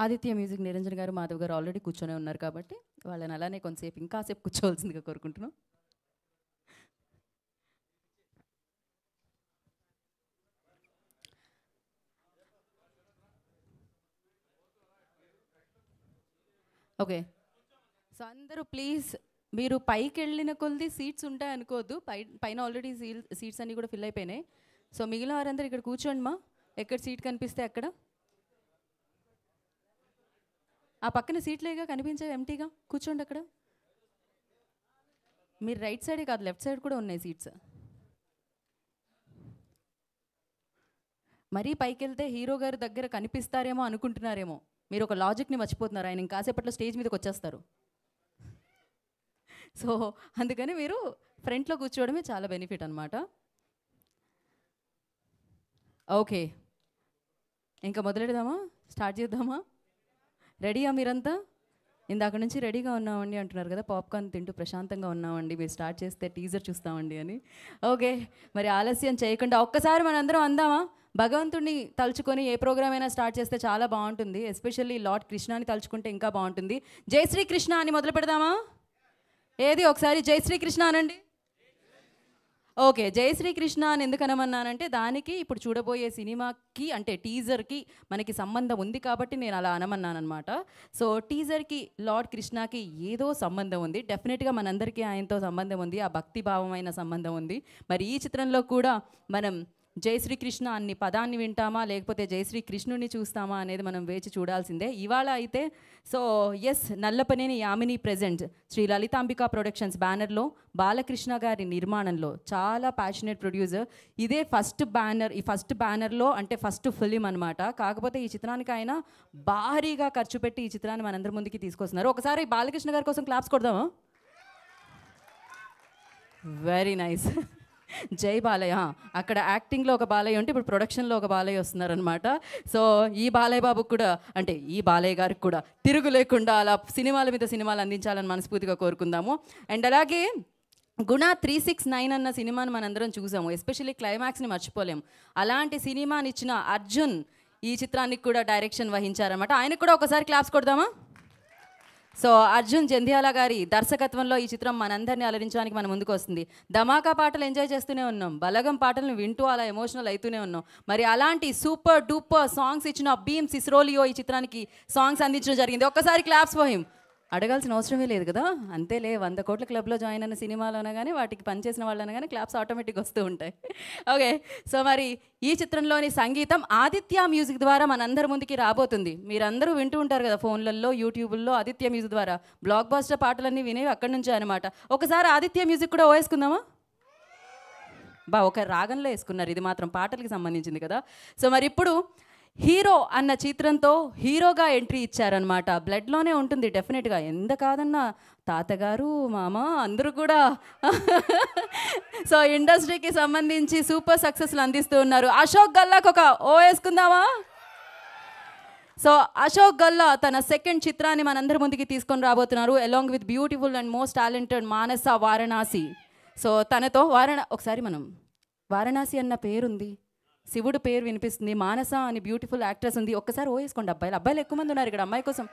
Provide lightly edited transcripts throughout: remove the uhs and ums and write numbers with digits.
Aditya music Niranjan గారు, మాధవ్ గారు already కూర్చొని ఉన్నారు కాబట్టి వాళ్ళని అలానే కొంతసేపు ఇంకాసేపు కూర్చోవలసిందిగా కోరుకుంటున్నాం. ఓకే, సో అందరూ ప్లీజ్ మీరు పైకి వెళ్ళిన కొద్ది సీట్స్ ఉంటాయి అనుకోవద్దు. పైన ఆల్రెడీ సీట్స్ అన్నీ కూడా ఫిల్ అయిపోయినాయి. సో మిగిలిన వారందరూ ఇక్కడ కూర్చోండి మా. ఎక్కడ సీట్ కనిపిస్తే అక్కడ. ఆ పక్కన సీట్లేగా కనిపించేవి ఎంటీగా, కూర్చోండి అక్కడ. మీరు రైట్ సైడే కాదు లెఫ్ట్ సైడ్ కూడా ఉన్నాయి సీట్స్. మరీ పైకి వెళ్తే హీరో గారి దగ్గర కనిపిస్తారేమో అనుకుంటున్నారేమో. మీరు ఒక లాజిక్ని మర్చిపోతున్నారు. ఆయన ఇంకాసేపట్లో స్టేజ్ మీదకి వచ్చేస్తారు. సో అందుకని మీరు ఫ్రంట్లో కూర్చోవడమే చాలా బెనిఫిట్ అనమాట. ఓకే, ఇంకా మొదలెడదామా? స్టార్ట్ చేద్దామా? రెడీయా మీరంతా? ఇందాక నుంచి రెడీగా ఉన్నామండి అంటున్నారు కదా, పాప్కార్న్ తింటూ ప్రశాంతంగా ఉన్నామండి, మీరు స్టార్ట్ చేస్తే టీజర్ చూస్తామండి అని. ఓకే, మరి ఆలస్యం చేయకుండా ఒక్కసారి మనందరం అందామా? భగవంతుడిని తలుచుకొని ఏ ప్రోగ్రామ్ అయినా స్టార్ట్ చేస్తే చాలా బాగుంటుంది. ఎస్పెషల్లీ లార్డ్ కృష్ణాని తలుచుకుంటే ఇంకా బాగుంటుంది. జై శ్రీ కృష్ణ అని మొదలు పెడదామా? ఏది ఒకసారి జై శ్రీ కృష్ణ అనండి. ఓకే, జై శ్రీకృష్ణ అని ఎందుకు అనమన్నానంటే దానికి ఇప్పుడు చూడబోయే సినిమాకి అంటే టీజర్కి మనకి సంబంధం ఉంది కాబట్టి నేను అలా అనమన్నానమాట. సో టీజర్కి లార్డ్ కృష్ణకి ఏదో సంబంధం ఉంది. డెఫినెట్గా మనందరికీ ఆయనతో సంబంధం ఉంది, ఆ భక్తిభావమైన సంబంధం ఉంది. మరి ఈ చిత్రంలో కూడా మనం జై శ్రీకృష్ణ అన్ని పదాన్ని వింటామా లేకపోతే జై శ్రీకృష్ణుని చూస్తామా అనేది మనం వేచి చూడాల్సిందే. ఇవాళ అయితే so yes, Nallapaneni Yamini present Shri Lalithambika productions బ్యానర్లో బాలకృష్ణ గారి నిర్మాణంలో చాలా ప్యాషనేట్ ప్రొడ్యూసర్. ఇదే ఫస్ట్ బ్యానర్, ఈ ఫస్ట్ బ్యానర్లో అంటే ఫస్ట్ ఫిలిం అనమాట. కాకపోతే ఈ చిత్రానికి ఆయన భారీగా ఖర్చు పెట్టి ఈ చిత్రాన్ని మనందరి ముందుకి తీసుకొస్తున్నారు. ఒకసారి బాలకృష్ణ గారి కోసం క్లాప్స్ కొడదామా? Very nice. జై బాలయ్య. అక్కడ యాక్టింగ్లో ఒక బాలయ్య ఉంటే ఇప్పుడు ప్రొడక్షన్లో ఒక బాలయ్య వస్తున్నారనమాట. సో ఈ బాలయ్య బాబుకి కూడా అంటే ఈ బాలయ్య గారికి కూడా తిరుగు లేకుండా అలా సినిమాల మీద సినిమాలు అందించాలని మనస్ఫూర్తిగా కోరుకుందాము. అండ్ అలాగే గుణ 369 అన్న సినిమాని మనందరం చూసాము. ఎస్పెషల్లీ క్లైమాక్స్ని మర్చిపోలేము. అలాంటి సినిమాని ఇచ్చిన అర్జున్ ఈ చిత్రానికి కూడా డైరెక్షన్ వహించారనమాట. ఆయనకు కూడా ఒకసారి క్లాప్స్ కొడదామా? సో అర్జున్ జంధ్యాల గారి దర్శకత్వంలో ఈ చిత్రం మనందరినీ అలరించడానికి మన ముందుకు వస్తుంది. ధమాకా పాటలు ఎంజాయ్ చేస్తూనే ఉన్నాం, బలగం పాటలను వింటూ అలా ఎమోషనల్ అవుతూనే ఉన్నాం. మరి అలాంటి సూపర్ డూపర్ సాంగ్స్ ఇచ్చిన భీమ్ సిస్రోలియో ఈ చిత్రానికి సాంగ్స్ అందించడం జరిగింది. ఒక్కసారి క్లాప్స్ ఫర్ హిమ్. అడగాల్సిన అవసరమే లేదు కదా, అంతేలే 100 కోట్ల క్లబ్లో జాయిన్ అయిన సినిమాలు అనగానే వాటికి పనిచేసిన వాళ్ళు అనగానే క్లాప్స్ ఆటోమేటిక్గా వస్తూ ఉంటాయి. ఓకే, సో మరి ఈ చిత్రంలోని సంగీతం ఆదిత్య మ్యూజిక్ ద్వారా మనందరి ముందుకి రాబోతుంది. మీరందరూ వింటూ ఉంటారు కదా ఫోన్లలో, యూట్యూబ్లో ఆదిత్య మ్యూజిక్ ద్వారా బ్లాక్ బస్టర్ పాటలన్నీ వినేవి అక్కడి నుంచే అనమాట. ఒకసారి ఆదిత్య మ్యూజిక్ కూడా వేసుకుందామా? ఒక రాగంలో వేసుకున్నారు, ఇది మాత్రం పాటలకి సంబంధించింది కదా. సో మరి ఇప్పుడు హీరో అన్న చిత్రంతో హీరోగా ఎంట్రీ ఇచ్చారనమాట. బ్లడ్లోనే ఉంటుంది డెఫినెట్గా, ఎంత కాదన్నా తాతగారు మామ అందరూ కూడా సో ఇండస్ట్రీకి సంబంధించి సూపర్ సక్సెస్లు అందిస్తూ ఉన్నారు. అశోక్ గల్లాకు ఒక ఓ వేసుకుందామా? సో అశోక్ గల్లా తన సెకండ్ చిత్రాన్ని మనందరి ముందుకి తీసుకొని రాబోతున్నారు along with beautiful and most talented Manasa Varanasi. So తనతో ఒకసారి మనం వారణాసి అన్న పేరుంది, శివుడు పేరు వినిపిస్తుంది, మానస అని బ్యూటిఫుల్ యాక్ట్రెస్ ఉంది. ఒక్కసారి ఓ వేసుకోండి. అబ్బాయిలు ఎక్కువ మంది ఉన్నారు ఇక్కడ అమ్మాయి కోసం.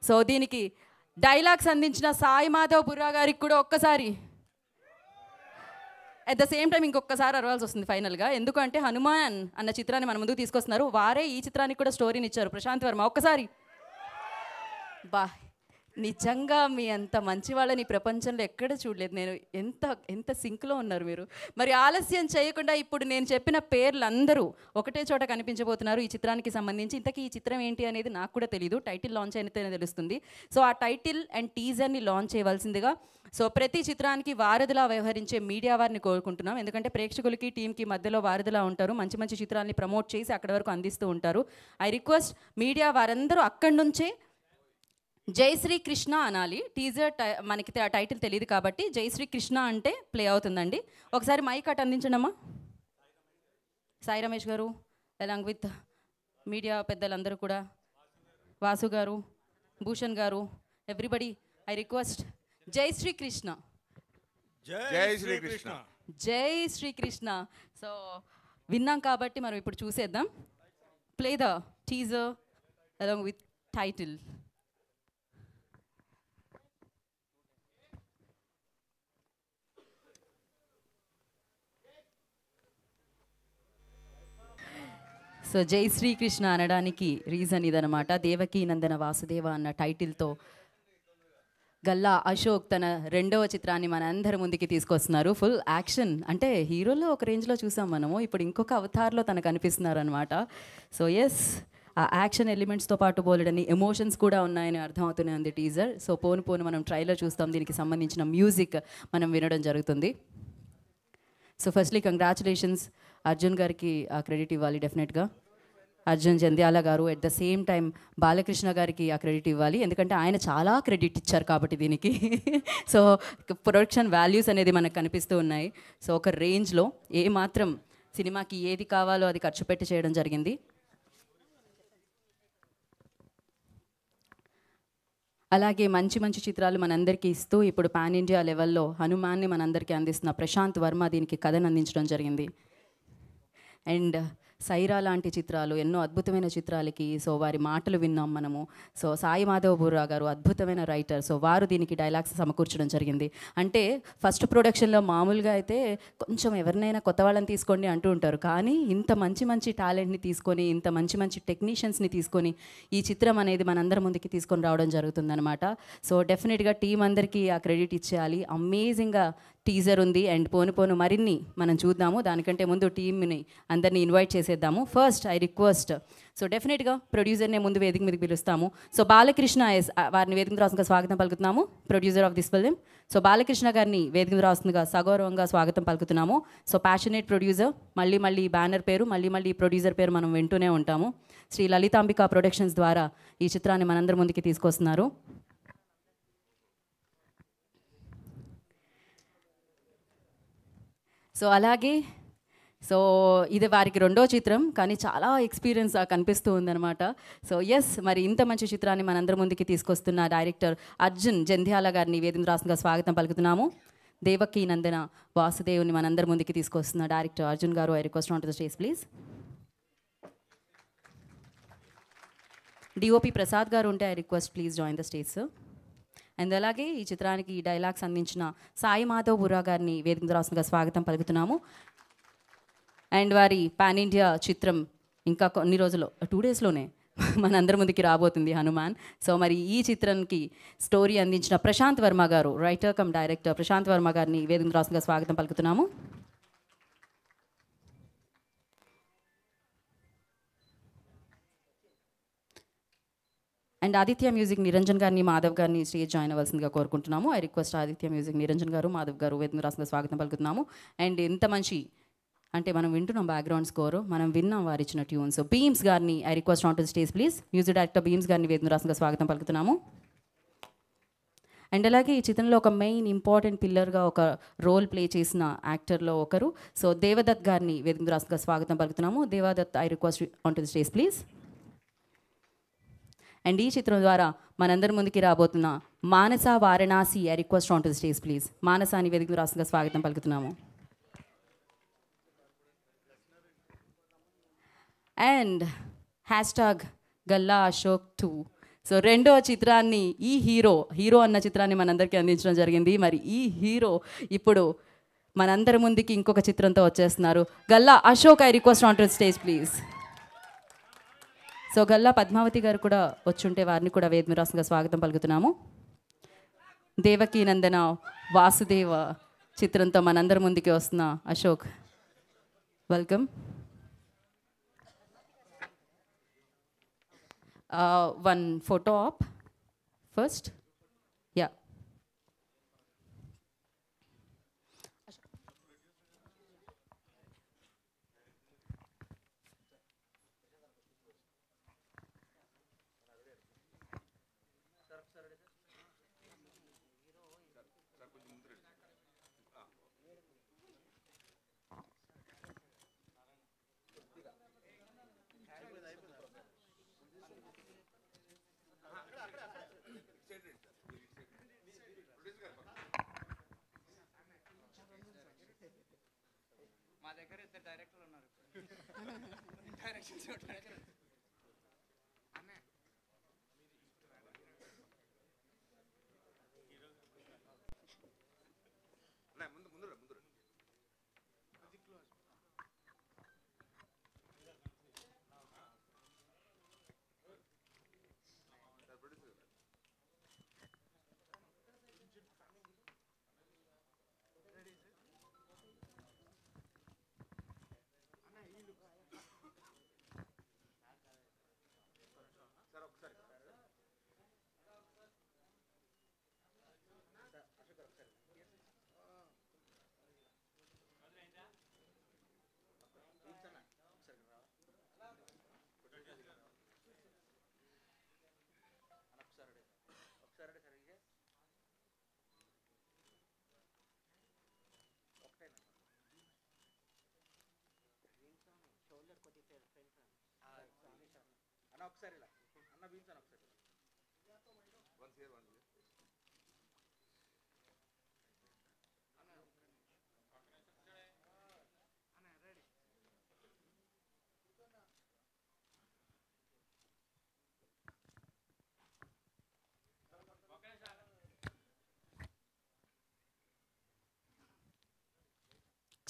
సో దీనికి డైలాగ్స్ అందించిన సాయి మాధవ్ బుర్రా గారికి కూడా ఒక్కసారి అట్ ద సేమ్ టైం ఇంకొకసారి అరవాల్సి వస్తుంది ఫైనల్గా. ఎందుకంటే హనుమాన్ అన్న చిత్రాన్ని మన ముందుకు తీసుకొస్తున్నారు. వారే ఈ చిత్రానికి కూడా స్టోరీని ఇచ్చారు, ప్రశాంత్ వర్మ. ఒక్కసారి నిజంగా మీ అంత మంచి వాళ్ళని ప్రపంచంలో ఎక్కడ చూడలేదు నేను. ఎంత సింక్లో ఉన్నారు మీరు. మరి ఆలస్యం చేయకుండా ఇప్పుడు నేను చెప్పిన పేర్లు అందరూ ఒకటే చోట కనిపించబోతున్నారు ఈ చిత్రానికి సంబంధించి. ఇంతకీ ఈ చిత్రం ఏంటి అనేది నాకు కూడా తెలియదు, టైటిల్ లాంచ్ అయితేనే తెలుస్తుంది. సో ఆ టైటిల్ అండ్ టీజర్ని లాంచ్ చేయవలసిందిగా సో ప్రతి చిత్రానికి వారధిలా వ్యవహరించే మీడియా వారిని కోరుకుంటున్నాం. ఎందుకంటే ప్రేక్షకులకి టీంకి మధ్యలో వారధిలా ఉంటారు, మంచి మంచి చిత్రాన్ని ప్రమోట్ చేసి అక్కడి వరకు అందిస్తూ ఉంటారు. ఐ రిక్వెస్ట్ మీడియా వారందరూ అక్కడి నుంచే జై శ్రీ కృష్ణ అనాలి. టీజర్ మనకి టైటిల్ తెలియదు కాబట్టి జై శ్రీ కృష్ణ అంటే ప్లే అవుతుందండి. ఒకసారి మైక్ అటు అందించండమ్మా. సాయి రమేష్ గారు అలాంగ్ విత్ మీడియా పెద్దలందరూ కూడా, వాసు గారు, భూషణ్ గారు, ఎవ్రీబడి ఐ రిక్వెస్ట్ జై శ్రీ కృష్ణ. జై శ్రీ కృష్ణ. జై శ్రీ కృష్ణ. సో విన్నాం కాబట్టి మనం ఇప్పుడు చూసేద్దాం. Play the teaser along with title. So జై శ్రీకృష్ణ అనడానికి రీజన్ ఇదనమాట. దేవకీ నందన వాసుదేవ అన్న టైటిల్తో గల్లా అశోక్ తన రెండవ చిత్రాన్ని మన అందరి ముందుకి తీసుకొస్తున్నారు. ఫుల్ యాక్షన్, అంటే హీరోలో ఒక రేంజ్లో చూసాం మనము, ఇప్పుడు ఇంకొక అవతార్లో తనకు కనిపిస్తున్నారు అనమాట. సో ఎస్, ఆ యాక్షన్ ఎలిమెంట్స్తో పాటు బోలెడని ఎమోషన్స్ కూడా ఉన్నాయని అర్థమవుతూనే ఉంది టీజర్. సో పోను పోను మనం ట్రైలర్ చూస్తాం, దీనికి సంబంధించిన మ్యూజిక్ మనం వినడం జరుగుతుంది. సో ఫస్ట్లీ కంగ్రాచులేషన్స్ అర్జున్ గారికి ఆ క్రెడిట్ ఇవ్వాలి డెఫినెట్గా. అర్జున్ జంధ్యాల గారు at the same time Balakrishna గారికి ఆ క్రెడిట్ ఇవ్వాలి, ఎందుకంటే ఆయన చాలా క్రెడిట్ ఇచ్చారు కాబట్టి దీనికి. సో ప్రొడక్షన్ వాల్యూస్ అనేది మనకు కనిపిస్తూ ఉన్నాయి. సో ఒక రేంజ్లో ఏ మాత్రం సినిమాకి ఏది కావాలో అది ఖర్చు పెట్టి చేయడం జరిగింది. అలాగే మంచి మంచి చిత్రాలు మనందరికీ ఇస్తూ ఇప్పుడు పాన్ ఇండియా లెవెల్లో హనుమాన్ని మనందరికీ అందిస్తున్న ప్రశాంత్ వర్మ దీనికి కథను అందించడం జరిగింది. అండ్ సైరా లాంటి చిత్రాలు, ఎన్నో అద్భుతమైన చిత్రాలకి సో వారి మాటలు విన్నాం మనము. సో సాయి మాధవ్ బుర్రా గారు అద్భుతమైన రైటర్, సో వారు దీనికి డైలాగ్స్ సమకూర్చడం జరిగింది. అంటే ఫస్ట్ ప్రొడక్షన్లో మామూలుగా అయితే కొంచెం ఎవరినైనా కొత్త వాళ్ళని తీసుకోండి అంటూ ఉంటారు, కానీ ఇంత మంచి మంచి టాలెంట్ని తీసుకొని, ఇంత మంచి మంచి టెక్నీషియన్స్ని తీసుకొని ఈ చిత్రం అనేది మనందరి ముందుకి తీసుకొని రావడం జరుగుతుందన్నమాట. సో డెఫినెట్గా టీం అందరికీ ఆ క్రెడిట్ ఇచ్చేయాలి. అమేజింగ్గా టీజర్ ఉంది అండ్ పోను పోను మరిన్ని మనం చూద్దాము. దానికంటే ముందు టీమ్ని అందరినీ ఇన్వైట్ చేసేద్దాము. ఫస్ట్ ఐ రిక్వెస్ట్, సో డెఫినెట్గా ప్రొడ్యూసర్నే ముందు వేదిక మీదకి పిలుస్తాము. సో బాలకృష్ణ వారిని వేదిక మీద రాస్తుందిగా స్వాగతం పలుకుతున్నాము, producer of this film. So Balakrishna గారిని వేదిక మీద రాస్తుందిగా సగౌరవంగా స్వాగతం పలుకుతున్నాము. సో ప్యాషనేట్ ప్రొడ్యూసర్, మళ్ళీ మళ్ళీ బ్యానర్ పేరు, మళ్ళీ మళ్ళీ ప్రొడ్యూసర్ పేరు మనం వింటూనే ఉంటాము. శ్రీ లలితాంబిక ప్రొడక్షన్స్ ద్వారా ఈ చిత్రాన్ని మనందరి ముందుకి తీసుకొస్తున్నారు. సో అలాగే సో ఇది వారికి రెండో చిత్రం, కానీ చాలా ఎక్స్పీరియన్స్ కనిపిస్తూ ఉందన్నమాట. సో ఎస్, మరి ఇంత మంచి చిత్రాన్ని మనందరి ముందుకి తీసుకొస్తున్న డైరెక్టర్ అర్జున్ జంధ్యాల గారిని వేదిక రాష్ట్రంగా స్వాగతం పలుకుతున్నాము. దేవకీ నందన వాసుదేవుని మనందరి ముందుకి తీసుకొస్తున్న డైరెక్టర్ అర్జున్ గారు, I request on to the stage please. DOP Prasad గారు ఉంటే I request please join the stage sir. And అలాగే ఈ చిత్రానికి డైలాగ్స్ అందించిన సాయి మాధవ్ బుర్రా గారిని వేదిక రాష్ట్రంగా స్వాగతం పలుకుతున్నాము. అండ్ వారి పాన్ ఇండియా చిత్రం ఇంకా కొన్ని రోజుల్లో, 2 డేస్లోనే మనందరి ముందుకి రాబోతుంది హనుమాన్. సో మరి ఈ చిత్రానికి స్టోరీ అందించిన ప్రశాంత్ వర్మ గారు, writer cum director Prashanth Varma గారిని వేదిక రాష్ట్రంగా స్వాగతం పలుకుతున్నాము. అండ్ ఆదిత్య మ్యూజిక్ నిరంజన్ గారిని, మాధవ్ గారిని స్టేజ్ జాయిన్ అవ్వాల్సిందిగా కోరుకుంటున్నాము. I request Aditya music Niranjan గారు, మాధవ్ గారు వేదిక రాష్ట్రంగా స్వాగతం పలుకుతున్నాము. అండ్ ఇంత మంచి, అంటే మనం వింటున్నాం బ్యాక్గ్రౌండ్ స్కోరు, మనం విన్నాం వారు ఇచ్చిన ట్యూన్స్. సో బీమ్స్ గారిని I request on to stage please. Music director Bheems గారిని వేదిక రాష్ట్రంగా స్వాగతం పలుకుతున్నాము. అండ్ అలాగే ఈ చిత్రంలో ఒక మెయిన్ ఇంపార్టెంట్ పిల్లర్గా ఒక రోల్ ప్లే చేసిన యాక్టర్లో ఒకరు, సో దేవదత్ గారిని వేదిక రాష్ట్రంగా స్వాగతం పలుకుతున్నాము. Devdatt, I request on to stage please. And ఈ చిత్రం ద్వారా మనందరి ముందుకి రాబోతున్న Manasa Varanasi, I request on to stage please. మానసాని వేదిక రాష్ట్రంగా స్వాగతం పలుకుతున్నాము. And hashtag Galla Ashok 2. So రెండో చిత్రాన్ని ఈ హీరో అన్న చిత్రాన్ని మనందరికీ అందించడం జరిగింది. మరి ఈ హీరో ఇప్పుడు మనందరి ముందుకి ఇంకొక చిత్రంతో వచ్చేస్తున్నారు. Galla Ashok, I request on to stage please. So Galla Padmavathi గారు కూడా వచ్చుంటే వారిని కూడా వేదిక రాష్ట్రంగా స్వాగతం పలుకుతున్నాము. దేవకీ నందన వాసుదేవ చిత్రంతో మనందరి ముందుకి వస్తున్న Ashok, welcome. One photo op first. Yeah. మా దగ్గర ఇద్దరు డైరెక్టర్లు ఉన్నారు. Direction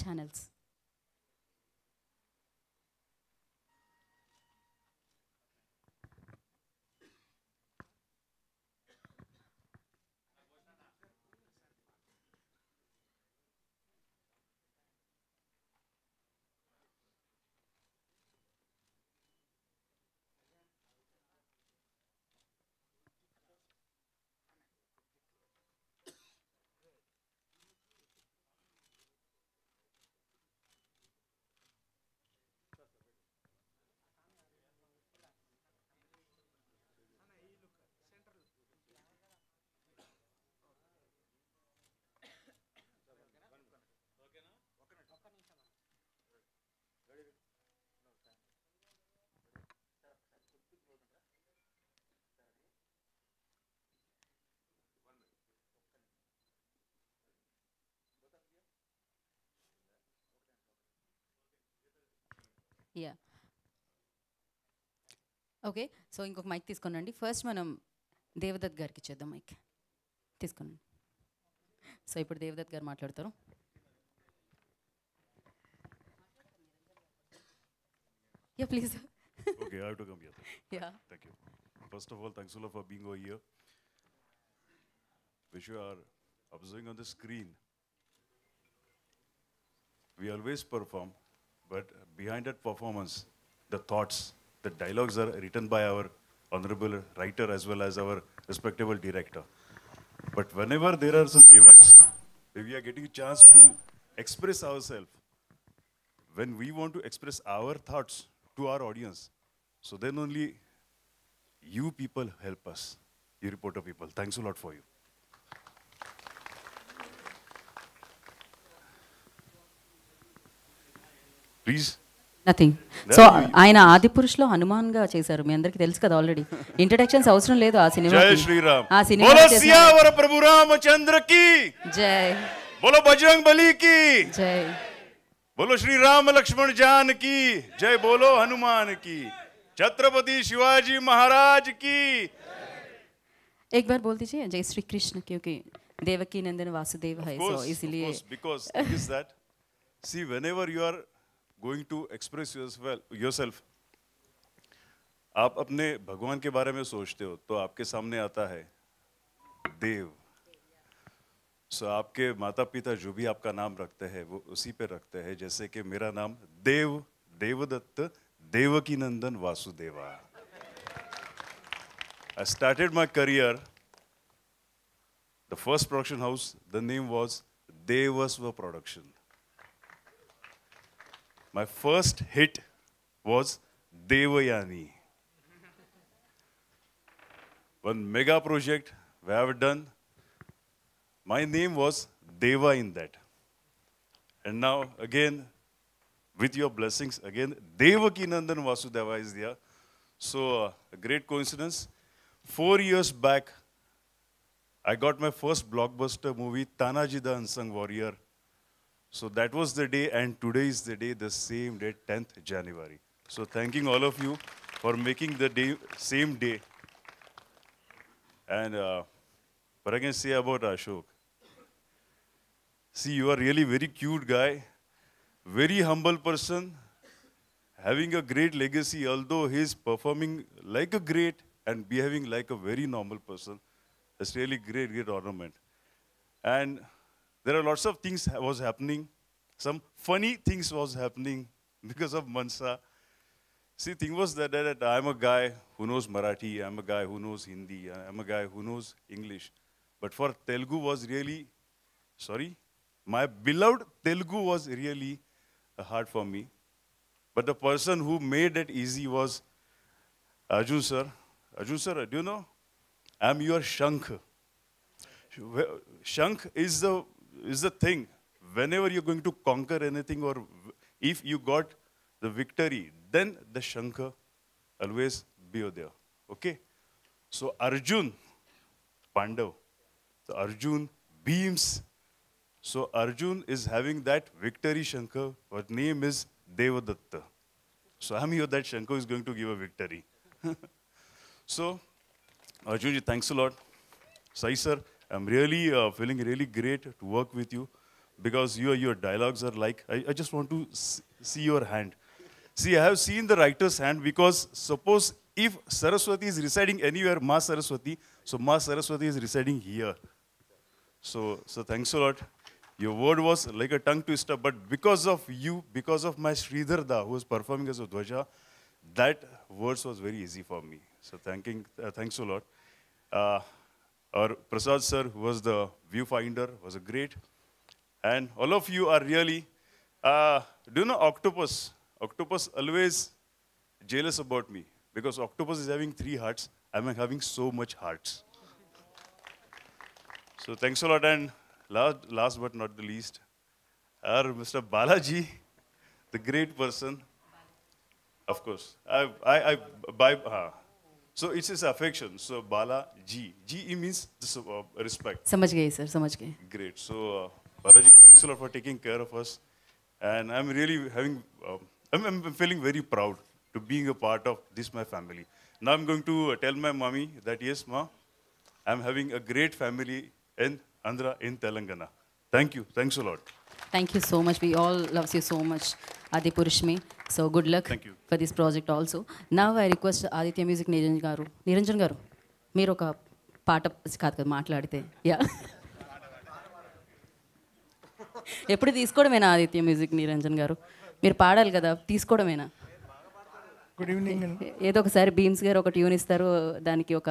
channels. Yeah, okay. So ఇంకొక మైక్ తీసుకోనండి. ఫస్ట్ మనం దేవదత్ గారికి ఇచ్చేద్దాం మైక్. తీసుకోండి. సో ఇప్పుడు దేవదత్ గారు మాట్లాడతారు. Yeah please. Okay, I have to come here. Yeah. Thank you. First of all, thanks a lot for being over here. Which you are observing on the screen. We always perform, but behind that performance, the thoughts, the dialogues are written by our honorable writer as well as our respectable director. But whenever there are some events where we are getting a chance to express ourselves, when we want to express our thoughts to our audience, so then only you people help us, you reporter people. Thanks a lot for you. Please. Nothing. So ఆయన ఆదిపురుషులో హనుమాన్గా చేశారు, మీ అందరికీ తెలుసు కదా already. Introductions అవసరం లేదు ఆ cinema. जय श्री राम. ఆ సినిమా बोलो सियावर प्रभु रामचंद्र की. జై. बोलो बजरंग बली की. జై. बोलो श्री राम लक्ष्मण जान की. जय बोलो हनुमान की. छत्रपति शिवाजी महाराज की. एक बार बोल दीजिए जय श्री कृष्ण, क्योंकि देवकी नंदन वासुदेव है, सो इसलिए. Because thing is that, see, whenever you are going to express yourself, आप अपने भगवान के बारे में सोचते हो तो आपके सामने आता है देव. सो आपके माता पिता जो भी आपका नाम रखते हैं वो उसी पे रखते हैं. जैसे कि मेरा नाम देव, देवदत्त देवकी नंदन Vasudeva. I started my career, the first production house, the name was Devasva Production. My first hit was Devayani. One mega project we have done. My name was Deva in that. And now again, with your blessings, again, Devaki Nandan Vasudeva is there. So, a great coincidence. 4 years back, I got my first blockbuster movie, Tanaji the Unsung Warrior. So that was the day, and today is the day, the same day, 10th January. So thanking all of you for making the day, same day. And what I can say about Ashok, see, you are really very cute guy, very humble person, having a great legacy, although he is performing like a great and behaving like a very normal person. It's really great, great ornament. And there are lots of things was happening. Some funny things was happening because of Mansa. See, thing was that I'm a guy who knows Marathi, I'm a guy who knows Hindi, I'm a guy who knows English. But for Telugu was really, sorry, my beloved Telugu was really hard for me. But the person who made it easy was Arjun sir. Arjun sir, do you know? I'm your Shankh. Shankh is the thing. Whenever you're going to conquer anything, or if you got the victory, then the Shankh always be over there. Okay? So Arjun, Pandav. So Arjun beams. So Arjun is having that victory Shankar. Her name is Devadatta. So I'm here that Shankar is going to give a victory. So Arjunji, thanks a lot. Sai sir, I'm really feeling really great to work with you because your dialogues are like, I just want to see your hand. See, I have seen the writer's hand because suppose if Saraswati is residing anywhere, Ma Saraswati, so Ma Saraswati is residing here. So thanks a lot. Your word was like a tongue twister, but because of you, because of my Sridhar Da, who was performing as a Dwaja, that words was very easy for me. So thanks a lot. Our Prasad sir, who was the viewfinder, was a great. And all of you are really, do you know Octopus? Octopus always jealous about me because Octopus is having 3 hearts. I'm having so much hearts. So thanks a lot. And last but not the least, our Mr. Balaji, the great person. Of course. So it's his affection. So Balaji. G means respect. समझ गए sir, समझ गए. Great. So Balaji, thanks a lot for taking care of us. And I'm really having, I'm feeling very proud to being a part of this, my family. Now I'm going to tell my mommy that, yes, Ma, I'm having a great family in Andhra, in Telangana. Thank you. Thanks a lot. Thank you so much. We all loves you so much, Adi Purushmi. So good luck Thank you. for this project also. Now I request Aditya Music Niranjan garu. మీరు ఒక పాట కాదు కదా మాట్లాడితే yeah ఎప్పుడు తీసుకోవడమేనా Aditya music Niranjan గారు మీరు పాడాలి కదా తీసుకోవడమేనా గుడ్ ఈవినింగ్ ఏదో ఒకసారి బీమ్స్ గారు ఒక ట్యూన్ ఇస్తారు దానికి ఒక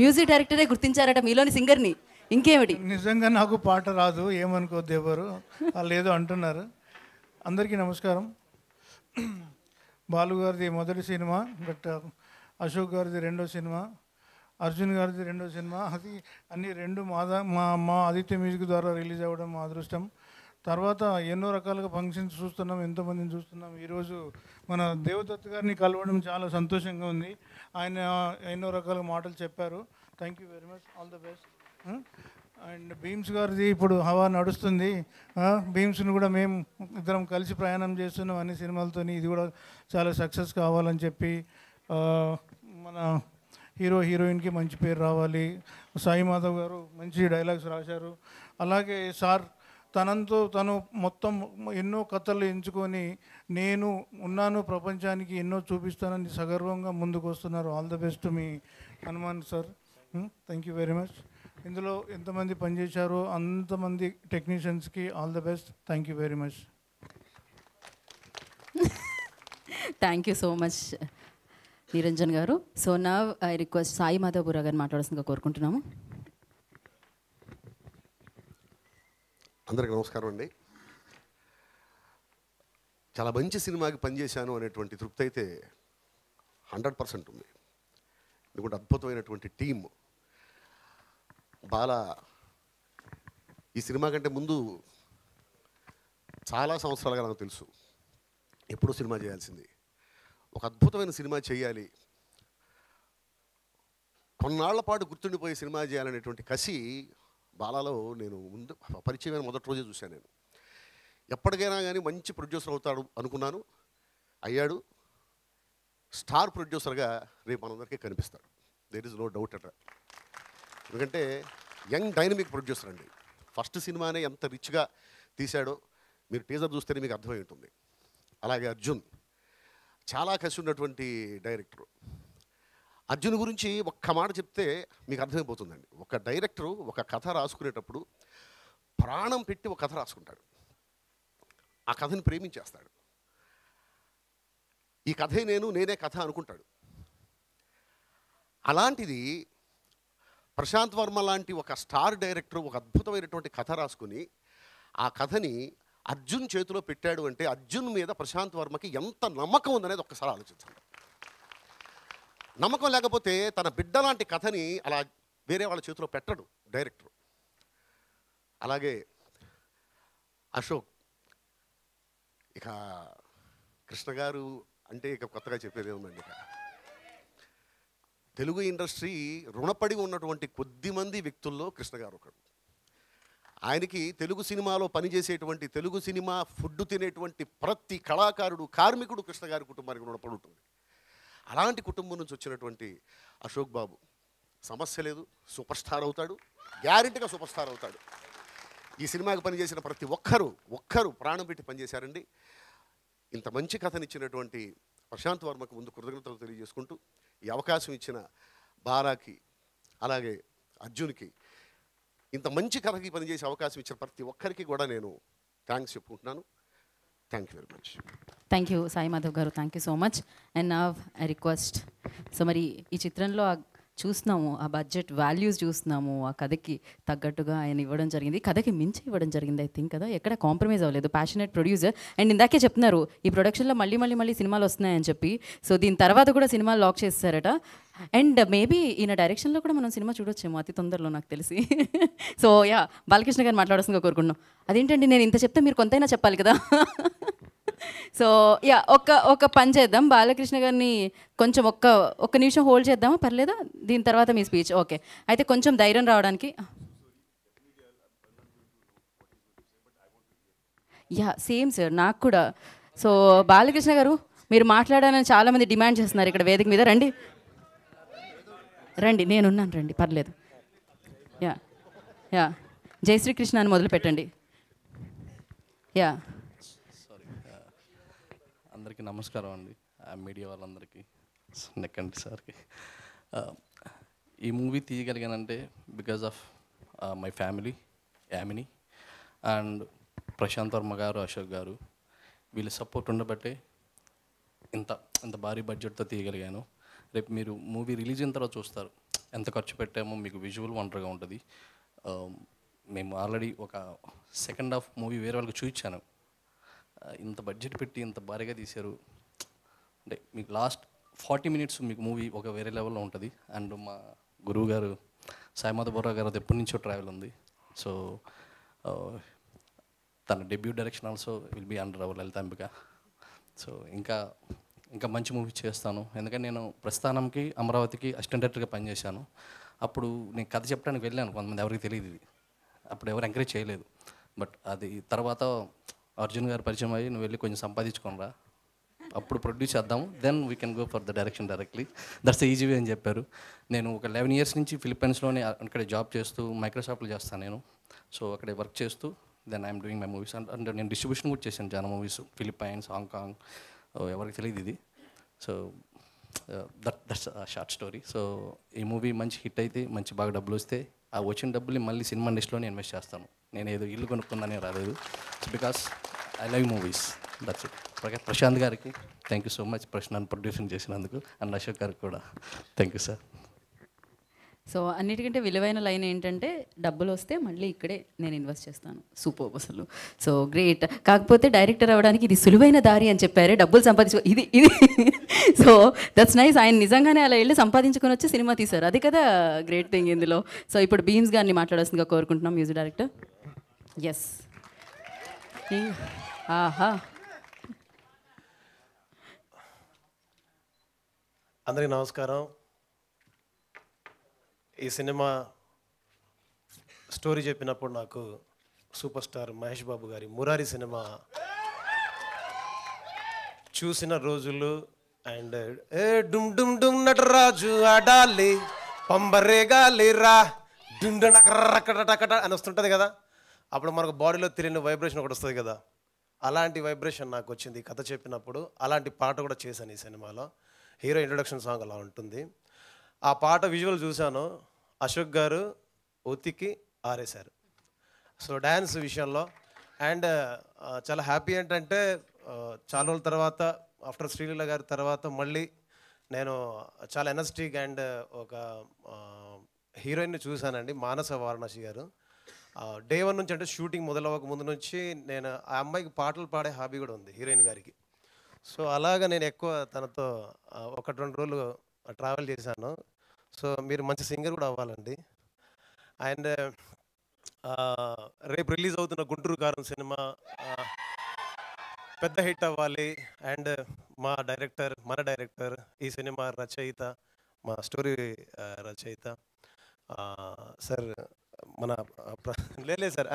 మ్యూజిక్ డైరెక్టరే గుర్తించారట మీలోని సింగర్ని ఇంకేమిటి నిజంగా నాకు పాట రాదు ఏమనుకోద్దు ఎవరు వాళ్ళు ఏదో అంటున్నారు అందరికీ నమస్కారం బాలు గారిది మొదటి సినిమా బట్ అశోక్ గారిది రెండో సినిమా అర్జున్ గారిది రెండో సినిమా అది అన్ని రెండు మా ఆదిత్య మ్యూజిక్ ద్వారా రిలీజ్ అవ్వడం మా అదృష్టం తర్వాత ఎన్నో రకాలుగా ఫంక్షన్స్ చూస్తున్నాం ఎంతోమందిని చూస్తున్నాం ఈరోజు మన దేవదత్ గారిని కలవడం చాలా సంతోషంగా ఉంది ఆయన ఎన్నో రకాల మాటలు చెప్పారు thank you very much all the best and Bheems గారిది ఇప్పుడు హవా నడుస్తుంది భీమ్స్ని కూడా మేము ఇద్దరం కలిసి ప్రయాణం చేస్తున్నాం అన్ని సినిమాలతో ఇది కూడా చాలా సక్సెస్ కావాలని చెప్పి మన హీరోయిన్కి మంచి పేరు రావాలి సాయి మాధవ్ గారు మంచి డైలాగ్స్ రాశారు అలాగే సార్ తను మొత్తం ఎన్నో కథలు ఎంచుకొని నేను ఉన్నాను ప్రపంచానికి ఎన్నో చూపిస్తానని సగర్వంగా ముందుకు వస్తున్నారు ఆల్ ద బెస్ట్ మీ Hanuman sir thank you very much ఇందులో ఎంతమంది పనిచేశారో అంతమంది టెక్నీషియన్స్కి all the best thank you very much thank you so much Niranjan garu so నా ఐ రిక్వెస్ట్ సాయి మాధవపుర గారిని మాట్లాడాల్సిందిగా కోరుకుంటున్నాము అందరికీ నమస్కారం అండి చాలా మంచి సినిమాకి పనిచేశాను అనేటువంటి తృప్తి అయితే 100% ఉంది ఎందుకంటే అద్భుతమైనటువంటి టీం బాలా ఈ సినిమా కంటే ముందు చాలా సంవత్సరాలుగా నాకు తెలుసు ఎప్పుడూ సినిమా చేయాల్సింది ఒక అద్భుతమైన సినిమా చేయాలి కొన్నాళ్ల పాటు గుర్తుండిపోయే సినిమా చేయాలనేటువంటి కసి బాలాలో నేను ముందు పరిచయమైన మొదటి రోజే చూశాను నేను ఎప్పటికైనా కానీ మంచి ప్రొడ్యూసర్ అవుతాడు అనుకున్నాను అయ్యాడు స్టార్ ప్రొడ్యూసర్గా రేపు మనందరికీ కనిపిస్తాడు దేర్ ఇస్ నో డౌట్ అట ఎందుకంటే యంగ్ డైనమిక్ ప్రొడ్యూసర్ అండి ఫస్ట్ సినిమానే ఎంత రిచ్గా తీశాడో మీరు టీజర్ చూస్తేనే మీకు అర్థమై ఉంటుంది అలాగే అర్జున్ చాలా కసి ఉన్నటువంటి డైరెక్టరు అర్జున్ గురించి ఒక్క మాట చెప్తే మీకు అర్థమైపోతుందండి ఒక డైరెక్టరు ఒక కథ రాసుకునేటప్పుడు ప్రాణం పెట్టి ఒక కథ రాసుకుంటాడు ఆ కథని ప్రేమించేస్తాడు ఈ కథే నేనే కథ అనుకుంటాడు అలాంటిది ప్రశాంత్ వర్మ లాంటి ఒక స్టార్ డైరెక్టర్ ఒక అద్భుతమైనటువంటి కథ రాసుకుని ఆ కథని అర్జున్ చేతిలో పెట్టాడు అంటే అర్జున్ మీద ప్రశాంత్ వర్మకి ఎంత నమ్మకం ఉందనేది ఒక్కసారి ఆలోచించండి నమ్మకం లేకపోతే తన బిడ్డ లాంటి కథని అలా వేరే వాళ్ళ చేతిలో పెట్టడు డైరెక్టర్ అలాగే అశోక్ ఇక కృష్ణ గారు అంటే ఇక కొత్తగా చెప్పేది ఏముందండి. ఇక తెలుగు ఇండస్ట్రీ రుణపడి ఉన్నటువంటి కొద్దిమంది వ్యక్తుల్లో కృష్ణ గారు ఒకడు. ఆయనకి తెలుగు సినిమాలో పనిచేసేటువంటి, తెలుగు సినిమా ఫుడ్ తినేటువంటి ప్రతి కళాకారుడు, కార్మికుడు కృష్ణ గారి కుటుంబానికి రుణపడి ఉంటుంది. అలాంటి కుటుంబం నుంచి వచ్చినటువంటి అశోక్ బాబు సమస్య లేదు, సూపర్ స్టార్ అవుతాడు, గ్యారెంటీగా సూపర్ స్టార్ అవుతాడు. ఈ సినిమాకి పనిచేసిన ప్రతి ఒక్కరు ప్రాణం పెట్టి పనిచేశారండి. ఇంత మంచి కథనిచ్చినటువంటి ప్రశాంత్ వర్మకు ముందు కృతజ్ఞతలు తెలియజేసుకుంటూ, ఈ అవకాశం ఇచ్చిన బారాకి అలాగే అర్జున్కి, ఇంత మంచి కథకి పనిచేసే అవకాశం ఇచ్చిన ప్రతి ఒక్కరికి కూడా నేను థ్యాంక్స్ చెప్పుకుంటున్నాను. Thank you very much. Thank you Sai Madhav garu, thank you so much. And నా ఐ రిక్వెస్ట్, సో మరి ఈ చిత్రంలో చూస్తున్నాము, ఆ బడ్జెట్ వాల్యూస్ చూస్తున్నాము, ఆ కథకి తగ్గట్టుగా ఆయన ఇవ్వడం జరిగింది, కథకి మించి ఇవ్వడం జరిగింది. ఐ థింక్ కదా ఎక్కడ కాంప్రమైజ్ అవ్వలేదు. Passionate producer. అండ్ ఇందాకే చెప్తున్నారు ఈ ప్రొడక్షన్లో మళ్ళీ సినిమాలు వస్తున్నాయని చెప్పి. సో దీని తర్వాత కూడా సినిమాలు లాక్ చేస్తారట. అండ్ మేబీ ఈయన డైరెక్షన్లో కూడా మనం సినిమా చూడొచ్చేమో అతి తొందరలో నాకు తెలిసి. సో యా, బాలకృష్ణ గారిని మాట్లాడాల్సిందిగా కోరుకుంటున్నాం. అదేంటండి నేను ఇంత చెప్తే మీరు కొంతైనా చెప్పాలి కదా. సో యా, ఒక పని చేద్దాం, బాలకృష్ణ గారిని కొంచెం ఒక్క నిమిషం హోల్డ్ చేద్దామా, పర్లేదా? దీని తర్వాత మీ స్పీచ్. ఓకే, అయితే కొంచెం ధైర్యం రావడానికి. యా సేమ్ సార్, నాకు కూడా. సో బాలకృష్ణ గారు మీరు మాట్లాడాలని చాలామంది డిమాండ్ చేస్తున్నారు ఇక్కడ వేదిక మీద. రండి, నేనున్నాను, రండి, పర్లేదు. యా జై శ్రీకృష్ణ అని మొదలు పెట్టండి. యా, అందరికీ నమస్కారం అండి, మీడియా వాళ్ళందరికీ, నెక్కండి సార్కి. ఈ మూవీ తీయగలిగానంటే because of my family, Yamini and Prashanth Varma garu, Ashok గారు, వీళ్ళ సపోర్ట్ ఉండబట్టే ఇంత భారీ బడ్జెట్తో తీయగలిగాను. రేపు మీరు మూవీ రిలీజ్ అయిన తర్వాత చూస్తారు ఎంత ఖర్చు పెట్టామో, మీకు విజువల్ వండర్గా ఉంటుంది. మేము ఆల్రెడీ ఒక సెకండ్ హాఫ్ మూవీ వేరే వాళ్ళకి చూపించాను. ఇంత బడ్జెట్ పెట్టి ఇంత భారీగా తీశారు అంటే మీకు లాస్ట్ 40 minutes మీకు మూవీ ఒక వేరే లెవెల్లో ఉంటుంది. అండ్ మా గురువు గారు సాయిమాధవ్ బొర్రా గారు ఎప్పటి నుంచో ట్రావెల్ ఉంది. సో తన debut direction also will be under our Lalithambika. So ఇంకా మంచి మూవీ చేస్తాను. ఎందుకంటే నేను ప్రస్థానంకి, అమరావతికి అసిస్టెంట్ డైరెక్టర్గా పనిచేశాను. అప్పుడు నేను కథ చెప్పడానికి వెళ్ళాను, కొంతమంది ఎవరికి తెలియదు ఇది, అప్పుడు ఎవరు ఎంకరేజ్ చేయలేదు. బట్ అది తర్వాత అర్జున్ గారు పరిచయం అయ్యి, నువ్వు వెళ్ళి కొంచెం సంపాదించుకోనరా, అప్పుడు ప్రొడ్యూస్ చేద్దాము, then we can go for the direction directly, that's easy way అని చెప్పారు. నేను ఒక 11 years నుంచి ఫిలిప్పైన్స్లోనే అక్కడ జాబ్ చేస్తూ, మైక్రోసాఫ్ట్లో చేస్తాను నేను. సో అక్కడే వర్క్ చేస్తూ then I'm doing my movies. And నేను డిస్ట్రిబ్యూషన్ కూడా చేశాను చాలా మూవీస్, ఫిలిప్పైన్స్, హాంకాంగ్, ఎవరికి తెలియదు ఇది. So that's short story. So ఈ మూవీ మంచి హిట్ అయితే, మంచి బాగా డబ్బులు వస్తే, ఆ వచ్చిన డబ్బుల్ని మళ్ళీ సినిమా ఇండస్ట్రీలోనే ఇన్వెస్ట్ చేస్తాను. నేను ఏదో ఇల్లు కొనుక్కున్నానే రాలేదు. So because I love movies, that's it. Prashanth గారికి థ్యాంక్ యూ సో మచ్, ప్రశ్న ప్రొడ్యూసింగ్ చేసినందుకు. అండ్ అశోక్ గారికి కూడా థ్యాంక్ యూ సార్. సో అన్నిటికంటే విలువైన లైన్ ఏంటంటే, డబ్బులు వస్తే మళ్ళీ ఇక్కడే నేను ఇన్వెస్ట్ చేస్తాను. సూపర్ అసలు. So great. కాకపోతే డైరెక్టర్ అవ్వడానికి ఇది సులువైన దారి అని చెప్పారే, డబ్బులు సంపాదించుకో ఇది. So that's nice. ఆయన నిజంగానే అలా వెళ్ళి సంపాదించుకొని వచ్చి సినిమా తీశారు, అది కదా గ్రేట్ థింగ్ ఇందులో. సో ఇప్పుడు బీమ్స్ గారిని మాట్లాడాల్సిందిగా కోరుకుంటున్నాం, మ్యూజిక్ డైరెక్టర్. ఎస్. ఆహా, అందరికీ నమస్కారం. ఈ సినిమా స్టోరీ చెప్పినప్పుడు నాకు సూపర్ స్టార్ మహేష్ బాబు గారి మురారి సినిమా చూసిన రోజులు అండ్ డుమ్ డుమ్ డుమ్ నటరాజు ఆడాలి పంబరేగాలి రా డుమ్ డకట అని వస్తుంటుంది కదా, అప్పుడు మనకు బాడీలో తెలియని వైబ్రేషన్ ఒకటి వస్తుంది కదా, అలాంటి వైబ్రేషన్ నాకు వచ్చింది కథ చెప్పినప్పుడు. అలాంటి పాట కూడా చేశాను ఈ సినిమాలో. హీరో ఇంట్రొడక్షన్ సాంగ్ అలా ఉంటుంది. ఆ పాట విజువల్ చూశాను, అశోక్ గారు ఉతికి ఆరేశారు. సో డ్యాన్స్ విషయంలో అండ్ చాలా హ్యాపీ ఏంటంటే, చాలా రోజుల తర్వాత ఆఫ్టర్ శ్రీలీల గారి తర్వాత మళ్ళీ నేను చాలా ఎనర్జెటిక్ అండ్ ఒక హీరోయిన్ని చూశానండి, మానస వారణాసి గారు. డే 1 నుంచి అంటే షూటింగ్ మొదలవ్వక ముందు నుంచి నేను ఆ అమ్మాయికి పాటలు పాడే హాబీ కూడా ఉంది హీరోయిన్ గారికి. సో అలాగా నేను ఎక్కువ తనతో 1-2 రోజులు ట్రావెల్ చేశాను. సో మీరు మంచి సింగర్ కూడా అవ్వాలండి. అండ్ రేపు రిలీజ్ అవుతున్న గుంటూరు కారం సినిమా పెద్ద హిట్ అవ్వాలి. అండ్ మన డైరెక్టర్, ఈ సినిమా రచయిత, మా స్టోరీ రచయిత సార్, మన లేదు సార్,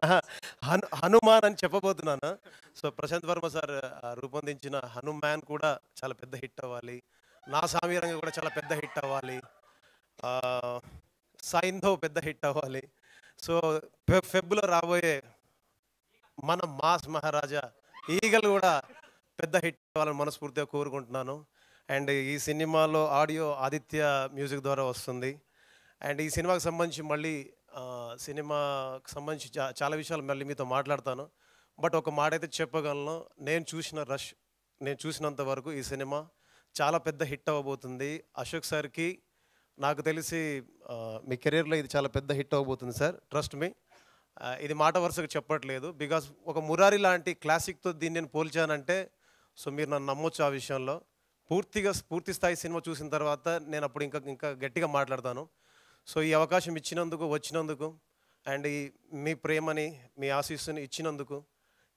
హనుమాన్ అని చెప్పబోతున్నాను. సో ప్రశాంత్ వర్మ సార్ రూపొందించిన హనుమాన్ కూడా చాలా పెద్ద హిట్ అవ్వాలి. నా సామీరంగా కూడా చాలా పెద్ద హిట్ అవ్వాలి. సైంధవ్ పెద్ద హిట్ అవ్వాలి. సో ఫెబ్లో రాబోయే మన మాస్ మహారాజా ఈగల్ కూడా పెద్ద హిట్ అవ్వాలని మనస్ఫూర్తిగా కోరుకుంటున్నాను. అండ్ ఈ సినిమాలో ఆడియో ఆదిత్య మ్యూజిక్ ద్వారా వస్తుంది. అండ్ ఈ సినిమాకి సంబంధించి మళ్ళీ సినిమాకి సంబంధించి చాలా విషయాలు మళ్ళీ మీతో మాట్లాడతాను. బట్ ఒక మాట అయితే చెప్పగలను, నేను చూసినంత వరకు ఈ సినిమా చాలా పెద్ద హిట్ అవ్వబోతుంది. అశోక్ సార్కి నాకు తెలిసి మీ కెరీర్లో ఇది చాలా పెద్ద హిట్ అవ్వబోతుంది సార్, ట్రస్ట్ మీ. ఇది మాట వరుసగా చెప్పట్లేదు, బికాస్ ఒక మురారి లాంటి క్లాసిక్తో దీన్ని నేను పోల్చానంటే సో మీరు నన్ను నమ్మొచ్చు ఆ విషయంలో. పూర్తి స్థాయి సినిమా చూసిన తర్వాత నేను అప్పుడు ఇంకా గట్టిగా మాట్లాడతాను. సో ఈ అవకాశం వచ్చినందుకు అండ్ మీ ప్రేమని, మీ ఆశీస్సుని ఇచ్చినందుకు,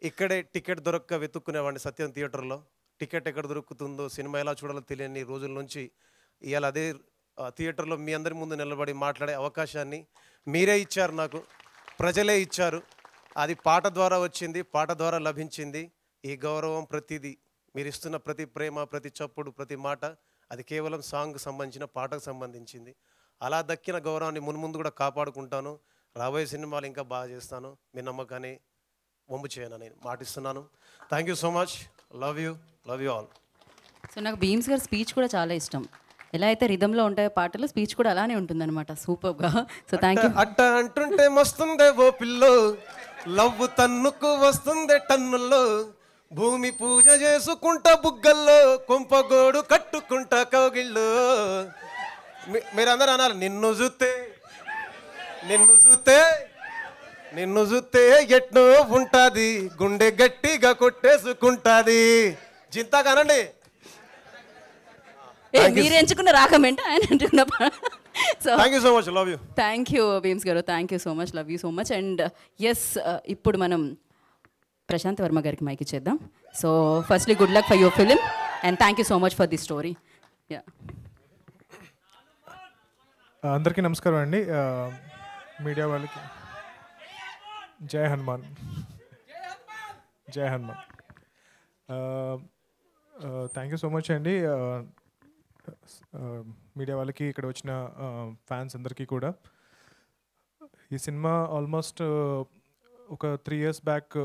ఇక్కడే టికెట్ దొరక్క వెతుక్కునేవాడిని సత్యం థియేటర్లో. టికెట్ ఎక్కడ దొరుకుతుందో, సినిమా ఎలా చూడాలో తెలియని రోజుల నుంచి ఇవాళ అదే థియేటర్లో మీ అందరి ముందు నిలబడి మాట్లాడే అవకాశాన్ని మీరే ఇచ్చారు నాకు, ప్రజలే ఇచ్చారు. అది పాట ద్వారా వచ్చింది, పాట ద్వారా లభించింది. ఈ గౌరవం ప్రతిదీ మీరు ఇస్తున్న ప్రతి ప్రేమ, ప్రతి చప్పుడు, ప్రతి మాట అది కేవలం సాంగ్కి సంబంధించిన, పాటకు సంబంధించింది. అలా దక్కిన గౌరవాన్ని మున్ముందు కూడా కాపాడుకుంటాను. రాబోయే సినిమాలు ఇంకా బాగా చేస్తాను. మీ నమ్మకాన్ని వంపు చేయనని మాటిస్తున్నాను. Thank you so much. Love you all. So నాకు భీమ్స్ గారి స్పీచ్ కూడా చాలా ఇష్టం. ఎలా అయితే రిధంలో ఉంటాయో పాటలు, స్పీచ్ కూడా అలానే ఉంటుందన్నమాట, సూపర్గా. So thank you. అట్ట అంటుంటే మస్తుందే ఓ పిల్లో, లవ్ తన్నుకు వస్తుందే టన్నుల్లో, భూమి పూజ చేసుకుంటా బుగ్గల్లో, కొంపగోడు కట్టుకుంటా కౌగిళ్ళు. మీరందరూ అనాలి, నిన్ను చూస్తే ఎట్నో ఉంటుంది, గుండె గట్టిగా కొట్టేసుకుంటుంది. జింతాగానండి. మీరు ఎంచుకున్న రాకమేంట ఆయన ఎంచుకున్న. So thank you so much, love you. Thank you Bheems garu, thank you so much, love you so much. And yes, ఇప్పుడు మనం ప్రశాంత్ వర్మ గారికి మైక్ ఇచ్చేద్దాం. So firstly good luck for your film and thank you so much for the story. Yeah, అందరికీ నమస్కారం అండి. Media వాళ్ళకి Jai Hanuman. Thank you so much అండి. Media వాళ్ళకి, ఇక్కడ వచ్చిన ఫ్యాన్స్ అందరికీ కూడా. ఈ సినిమా ఆల్మోస్ట్ ఒక 3 years బ్యాక్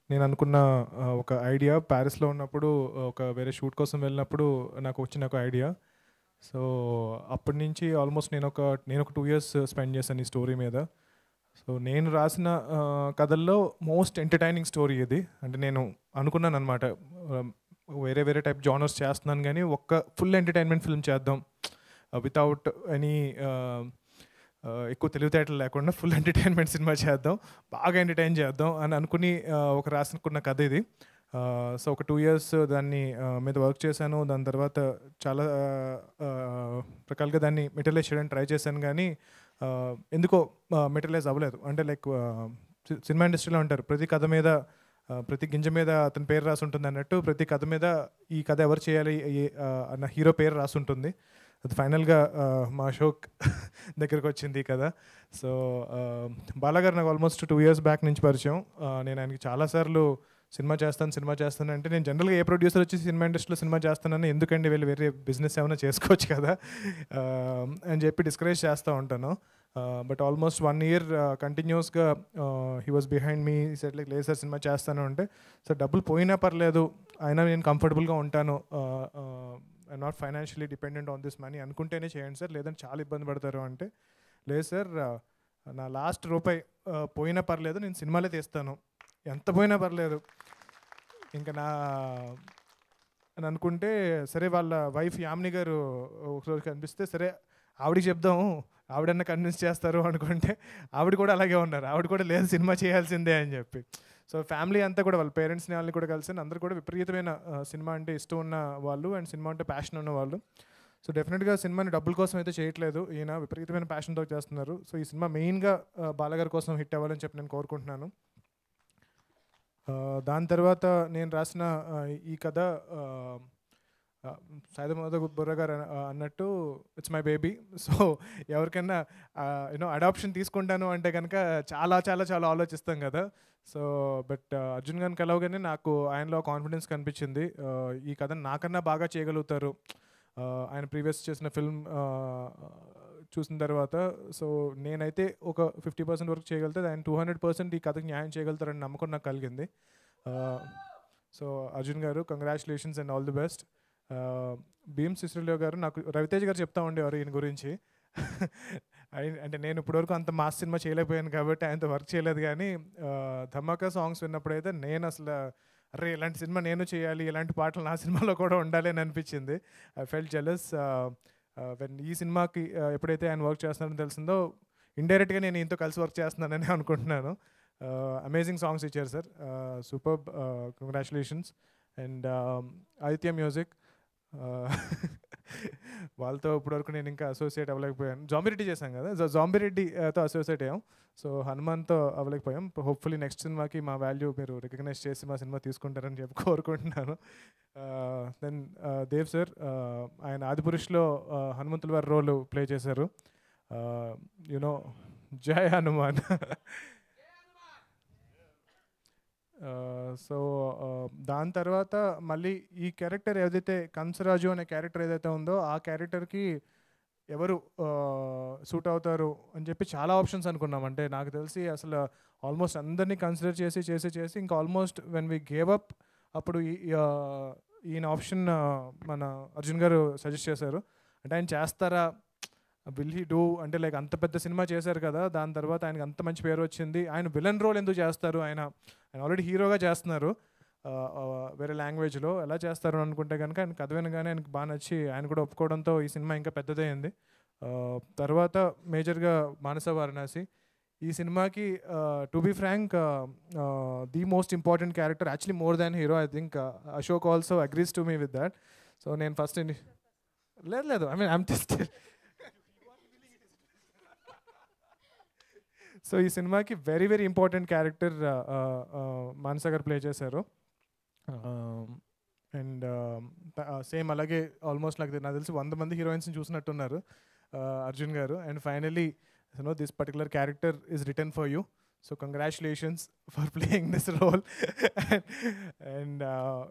నేను అనుకున్న ఒక ఐడియా. ప్యారిస్లో ఉన్నప్పుడు ఒక వేరే షూట్ కోసం వెళ్ళినప్పుడు నాకు వచ్చిన ఒక ఐడియా. సో అప్పటి నుంచి ఆల్మోస్ట్ నేను ఒక 2 years స్పెండ్ చేశాను ఈ స్టోరీ మీద. సో నేను రాసిన కథల్లో మోస్ట్ ఎంటర్టైనింగ్ స్టోరీ ఇది. అంటే నేను అనుకున్నాను అనమాట, వేరే టైప్ జానర్స్ చేస్తున్నాను కానీ ఒక్క ఫుల్ ఎంటర్టైన్మెంట్ ఫిల్మ్ చేద్దాం, వితౌట్ ఎనీ ఎక్కువ తెలివితేటలు లేకుండా ఫుల్ ఎంటర్టైన్మెంట్ సినిమా చేద్దాం, బాగా ఎంటర్టైన్ చేద్దాం అని అనుకుని రాసుకున్న కథ ఇది. సో ఒక 2 years దాన్ని మీద వర్క్ చేశాను. దాని తర్వాత చాలా రకాలుగా దాన్ని మెటీరియలైజ్ చేయడానికి ట్రై చేశాను కానీ ఎందుకో మెటీరియలైజ్ అవ్వలేదు. అంటే లైక్ సినిమా ఇండస్ట్రీలో ఉంటారు, ప్రతి కథ మీద, ప్రతి గింజ మీద అతని పేరు రాసి ఉంటుంది అన్నట్టు, ప్రతి కథ మీద ఈ కథ ఎవరు చేయాలి అన్న హీరో పేరు రాసి ఉంటుంది. అది ఫైనల్గా మా అశోక్ దగ్గరికి వచ్చింది ఈ కథ. సో బాలాగారు నాకు ఆల్మోస్ట్ 2 years బ్యాక్ నుంచి పరిచయం. నేను ఆయనకి చాలాసార్లు సినిమా చేస్తాను అంటే, నేను జనరల్గా ఏ ప్రొడ్యూసర్ వచ్చి సినిమా ఇండస్ట్రీలో సినిమా చేస్తానని, ఎందుకండి వెళ్ళి వేరే బిజినెస్ ఏమైనా చేసుకోవచ్చు కదా అని చెప్పి డిస్కరేజ్ చేస్తూ ఉంటాను. బట్ ఆల్మోస్ట్ 1 year కంటిన్యూస్గా he was behind me. Set like లేదు సార్ సినిమా చేస్తాను అంటే, సార్ డబ్బులు పోయినా పర్లేదు, అయినా నేను కంఫర్టబుల్గా ఉంటాను, I'm not financially dependent on this money, అనుకుంటేనే చేయండి సార్, లేదంటే చాలా ఇబ్బంది పడతారు అంటే, లేదు సార్ నా లాస్ట్ రూపాయి పోయినా పర్లేదు, నేను సినిమాలే తీస్తాను, ఎంత పోయినా పర్లేదు ఇంకా అని అనుకుంటే, సరే వాళ్ళ వైఫ్ యామిని గారు ఒకరోజు కనిపిస్తే, సరే ఆవిడకి చెప్దాం, ఆవిడన్నా కన్విన్స్ చేస్తారు అనుకుంటే, ఆవిడ కూడా అలాగే ఉన్నారు. ఆవిడ కూడా లేదు సినిమా చేయాల్సిందే అని చెప్పి. సో ఫ్యామిలీ అంతా కూడా, వాళ్ళ పేరెంట్స్ని వాళ్ళని కూడా కలిసి, అందరూ కూడా విపరీతమైన సినిమా అంటే ఇష్టం ఉన్న వాళ్ళు అండ్ సినిమా అంటే ప్యాషన్ ఉన్న వాళ్ళు. సో డెఫినెట్గా సినిమాని డబ్బుల కోసం అయితే చేయట్లేదు, ఈయన విపరీతమైన ప్యాషన్తో చేస్తున్నారు. సో ఈ సినిమా మెయిన్గా బాలగారి కోసం హిట్ అవ్వాలని చెప్పి నేను కోరుకుంటున్నాను. దాని తర్వాత నేను రాసిన ఈ కథ సైదమోద బుర్ర గారు అన్నట్టు ఇట్స్ మై బేబీ. సో ఎవరికైనా యూనో అడాప్షన్ తీసుకుంటాను అంటే కనుక చాలా చాలా చాలా ఆలోచిస్తాం కదా. సో బట్ అర్జున్ గారిని కలవగానే నాకు ఆయనలో కాన్ఫిడెన్స్ కనిపించింది. ఈ కథ నాకన్నా బాగా చేయగలుగుతారు ఆయన ప్రీవియస్ చేసిన ఫిల్మ్ చూసిన తర్వాత. సో నేనైతే ఒక 50% వరకు చేయగలుగుతాను, ఆయన 200% ఈ కథకి న్యాయం చేయగలుగుతారని నమ్మకం నాకు కలిగింది. So Arjun garu congratulations and all the best. Bheem Ceciroleo garu, నాకు రవితేజ్ గారు చెప్తా ఉండేవారు ఈయన గురించి. అంటే నేను ఇప్పటివరకు అంత మాస్ సినిమా చేయలేకపోయాను కాబట్టి ఆయనతో వర్క్ చేయలేదు, కానీ ధమాకా సాంగ్స్ విన్నప్పుడైతే నేను అసలు అరే ఇలాంటి సినిమా నేను చేయాలి, ఇలాంటి పాటలు నా సినిమాలో కూడా ఉండాలి అని అనిపించింది. ఐ ఫెల్ట్ జెలస్ వెన్ ఈ సినిమాకి ఎప్పుడైతే ఆయన వర్క్ చేస్తున్నారని తెలిసిందో ఇండైరెక్ట్గా నేను ఈయనతో కలిసి వర్క్ చేస్తున్నానని అనుకుంటున్నాను. అమేజింగ్ సాంగ్స్ ఇచ్చారు sir, super, congratulations. And Aditya music, వాళ్ళతో ఇప్పటివరకు నేను ఇంకా అసోసియేట్ అవ్వలేకపోయాను. జాంబిరెడ్డి చేశాం కదా, జాంబిరెడ్డితో అసోసియేట్ అయ్యాం. సో హనుమాన్తో అవ్వలేకపోయాం. హోప్ఫుల్లీ నెక్స్ట్ సినిమాకి మా వాల్యూ మీరు రికగ్నైజ్ చేసి మా సినిమా తీసుకుంటారని చెప్పి కోరుకుంటున్నాను. దెన్ దేవ్ సార్, ఆయన ఆదిపురుషులో హనుమంతుల వారి రోల్ ప్లే చేశారు. యునో జై హనుమాన్. సో దాని తర్వాత మళ్ళీ ఈ క్యారెక్టర్ ఏదైతే కంసరాజు అనే క్యారెక్టర్ ఏదైతే ఉందో ఆ క్యారెక్టర్కి ఎవరు సూట్ అవుతారు అని చెప్పి చాలా ఆప్షన్స్ అనుకున్నాం. అంటే నాకు తెలిసి అసలు ఆల్మోస్ట్ అందరినీ కన్సిడర్ చేసి ఇంకా almost when we gave up అప్పుడు ఈయన ఆప్షన్ మన అర్జున్ గారు సజెస్ట్ చేశారు. అంటే ఆయన చేస్తారా, విల్ హీ డూ, అంటే లైక్ అంత పెద్ద సినిమా చేశారు కదా, దాని తర్వాత ఆయనకి అంత మంచి పేరు వచ్చింది, ఆయన విలన్ రోల్ ఎందుకు చేస్తారు, ఆయన ఆల్రెడీ హీరోగా చేస్తున్నారు వేరే లాంగ్వేజ్లో, ఎలా చేస్తారు అనుకుంటే కనుక ఆయన కథ వినగానే ఆయనకు బాగా నచ్చి ఆయన కూడా ఒప్పుకోవడంతో ఈ సినిమా ఇంకా పెద్దదైంది. తర్వాత మేజర్గా మానస వారణాసి. ఈ సినిమాకి to be frank the most important character, actually more than hero. I think Ashok also agrees to me with that. So నేను ఫస్ట్ లేదు I mean I'm just so ఈ సినిమాకి very very important character Manasa గారు ప్లే చేశారు. And same అలాగే almost నాకు తెలిసి 100 మంది హీరోయిన్స్ని చూసినట్టున్నారు అర్జున్ గారు. And finally this particular character is return for you. So congratulations for playing this role. And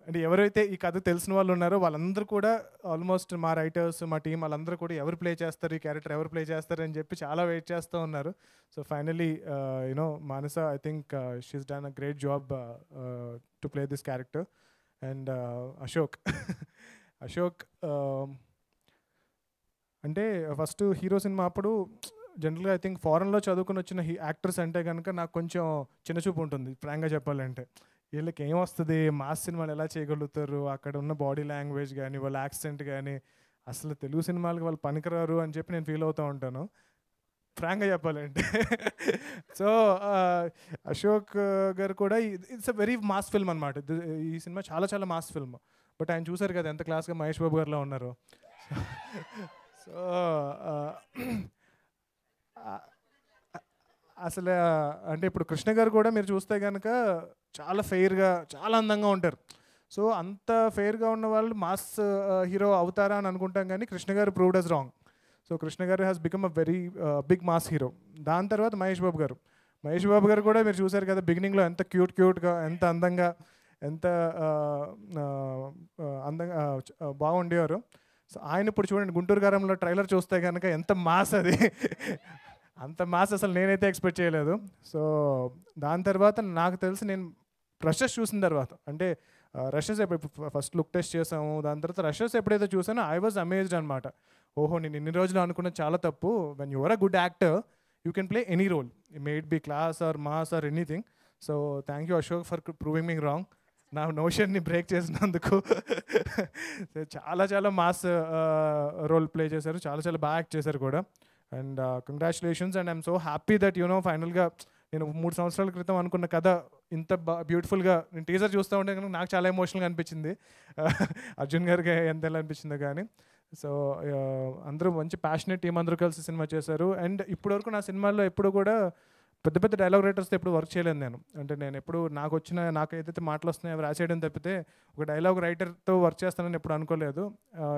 అంటే ఎవరైతే ఈ కథ తెలిసిన వాళ్ళు ఉన్నారో వాళ్ళందరూ కూడా ఆల్మోస్ట్ మా రైటర్స్, మా టీం వాళ్ళందరూ కూడా ఎవరు ప్లే చేస్తారు, ఈ క్యారెక్టర్ ఎవరు ప్లే చేస్తారు అని చెప్పి చాలా వెయిట్ చేస్తూ ఉన్నారు. So finally you know Manasa, I think she's done a great job to play this character. And Ashok అంటే ఫస్ట్ హీరో సినిమా అప్పుడు జనరల్గా ఐ థింక్ ఫారెన్లో చదువుకుని వచ్చిన యాక్టర్స్ అంటే కనుక నాకు కొంచెం చిన్నచూపు ఉంటుంది ఫ్రాంక్గా చెప్పాలంటే. వీళ్ళకి ఏమొస్తుంది, మాస్ సినిమాలు ఎలా చేయగలుగుతారు, అక్కడ ఉన్న బాడీ లాంగ్వేజ్ కానీ వాళ్ళ యాక్సెంట్ కానీ అసలు తెలుగు సినిమాలకి వాళ్ళు పనికిరారు అని చెప్పి నేను ఫీల్ అవుతూ ఉంటాను ఫ్రాంక్గా చెప్పాలంటే. సో అశోక్ గారు కూడా it's a very mass film అనమాట. ఈ సినిమా చాలా చాలా మాస్ ఫిల్మ్. బట్ ఆయన చూసారు కదా ఎంత క్లాస్గా మహేష్ బాబు గారిలో ఉన్నారు. సో అసలు అంటే ఇప్పుడు కృష్ణ గారు కూడా మీరు చూస్తే కనుక చాలా ఫెయిర్గా చాలా అందంగా ఉంటారు. సో అంత ఫెయిర్గా ఉన్న వాళ్ళు మాస్ హీరో అవుతారా అని అనుకుంటాం, కానీ కృష్ణ గారు proved us wrong. So Krishna గారు has become a very big mass hero. దాని తర్వాత మహేష్ బాబు గారు కూడా మీరు చూసారు కదా బిగినింగ్లో ఎంత క్యూట్గా, ఎంత అందంగా, ఎంత అందంగా బాగుండేవారు. సో ఆయన ఇప్పుడు చూడండి గుంటూరు గారంలో ట్రైలర్ చూస్తే కనుక ఎంత మాస్ అది, అంత మాస్ అసలు నేనైతే ఎక్స్పెక్ట్ చేయలేదు. సో దాని తర్వాత నాకు తెలిసి నేను రషెస్ చూసిన తర్వాత, అంటే రషెస్ ఎప్పుడు ఫస్ట్ లుక్ టెస్ట్ చేసాము, దాని తర్వాత రషెస్ ఎప్పుడైతే చూసానో ఐ వాజ్ అమేజ్డ్ అనమాట. ఓహో నేను ఇన్ని రోజులు అనుకున్నది చాలా తప్పు. When you are a good actor you can play any role, may it be class or mass or anything. So thank you Ashok for proving me wrong, నా నోషన్ని బ్రేక్ చేసినందుకు. చాలా చాలా మాస్ రోల్ ప్లే చేశారు, చాలా చాలా బాగా యాక్ట్ చేశారు కూడా. And congratulations. And I'm so happy that you know ఫైనల్గా నేను 3 సంవత్సరాల క్రితం అనుకున్న కథ ఇంత బ్యూటిఫుల్గా నేను టీజర్ చూస్తూ ఉంటే కనుక నాకు చాలా ఎమోషనల్గా అనిపించింది. అర్జున్ గారికి ఎంత ఎలా అనిపించిందో కానీ. సో అందరూ మంచి ప్యాషనేట్ టీం అందరూ కలిసి సినిమా చేశారు. అండ్ ఇప్పటివరకు నా సినిమాల్లో ఎప్పుడు కూడా పెద్ద పెద్ద డైలాగ్ రైటర్స్తో ఎప్పుడు వర్క్ చేయలేదు నేను. అంటే నేను ఎప్పుడు నాకు ఏదైతే మాటలు వస్తున్నాయో రాసేయడం తప్పితే ఒక డైలాగ్ రైటర్తో వర్క్ చేస్తానని ఎప్పుడు అనుకోలేదు.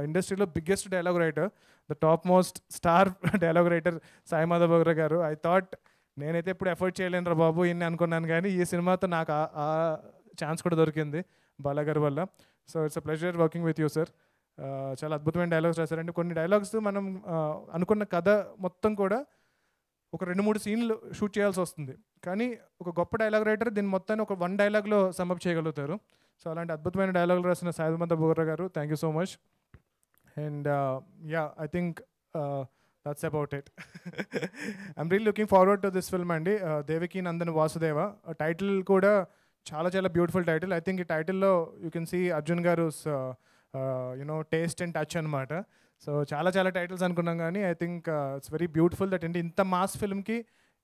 ఇండస్ట్రీలో biggest dialogue writer, the top most star dialogue writer Sai Madhav Burra garu. I thought నేనైతే ఎప్పుడు ఎఫర్ట్ చేయలేను రా బాబు ఇన్ని అనుకున్నాను, కానీ ఈ సినిమాతో నాకు ఆ ఛాన్స్ కూడా దొరికింది బాలా గారి వల్ల. So it's a pleasure working with you sir. చాలా అద్భుతమైన డైలాగ్స్ రాశారంటే కొన్ని డైలాగ్స్ మనం అనుకున్న కథ మొత్తం కూడా ఒక 2-3 సీన్లు షూట్ చేయాల్సి వస్తుంది, కానీ ఒక గొప్ప డైలాగ్ రైటర్ దీన్ని మొత్తాన్ని ఒక 1 డైలాగ్లో సమ్అప్ చేయగలుగుతారు. సో అలాంటి అద్భుతమైన డైలాగులు రాసిన సాయి మాధవ్ బోగ్రా గారు, thank you so much. And yeah, I think that's about it. I'm really looking forward to this film అండి. దేవకీ నందన్ వాసుదేవ టైటిల్ కూడా చాలా చాలా బ్యూటిఫుల్ టైటిల్. ఐ థింక్ ఈ టైటిల్లో you can see Arjun garu taste and touch అనమాట. సో చాలా చాలా టైటిల్స్ అనుకున్నాం, కానీ I think it's very beautiful that ఏంటి ఇంత మాస్ ఫిల్మ్కి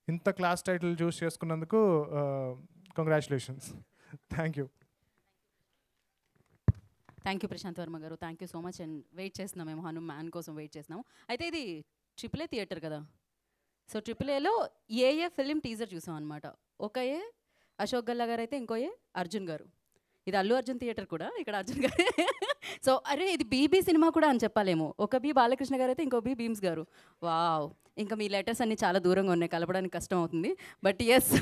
ఇంత క్లాస్ టైటిల్ చూస్ చేసుకున్నందుకు congratulations. Thank you. Thank you Prashanth Varma garu, thank you so much. And wait చేస్తున్నాం, మేము హనుమాన్ కోసం వెయిట్ చేస్తున్నాము. అయితే ఇది AAA థియేటర్ కదా, సో AAAలో ఏ ఫిలిం టీజర్ చూసాం అనమాట. ఒక ఏ అశోక్ గల్లా గారు అయితే, ఇంకో ఏ అర్జున్ గారు. ఇది అల్లు అర్జున్ థియేటర్ కూడా, ఇక్కడ అర్జున్ గారు. సో అరే ఇది బీబీ సినిమా కూడా అని చెప్పాలేమో. ఒక బి బాలకృష్ణ గారు అయితే, ఇంకో బి భీమ్స్ గారు. వావ్, ఇంకా మీ లెటర్స్ అన్నీ చాలా దూరంగా ఉన్నాయి, కలపడానికి కష్టం అవుతుంది. బట్ ఎస్,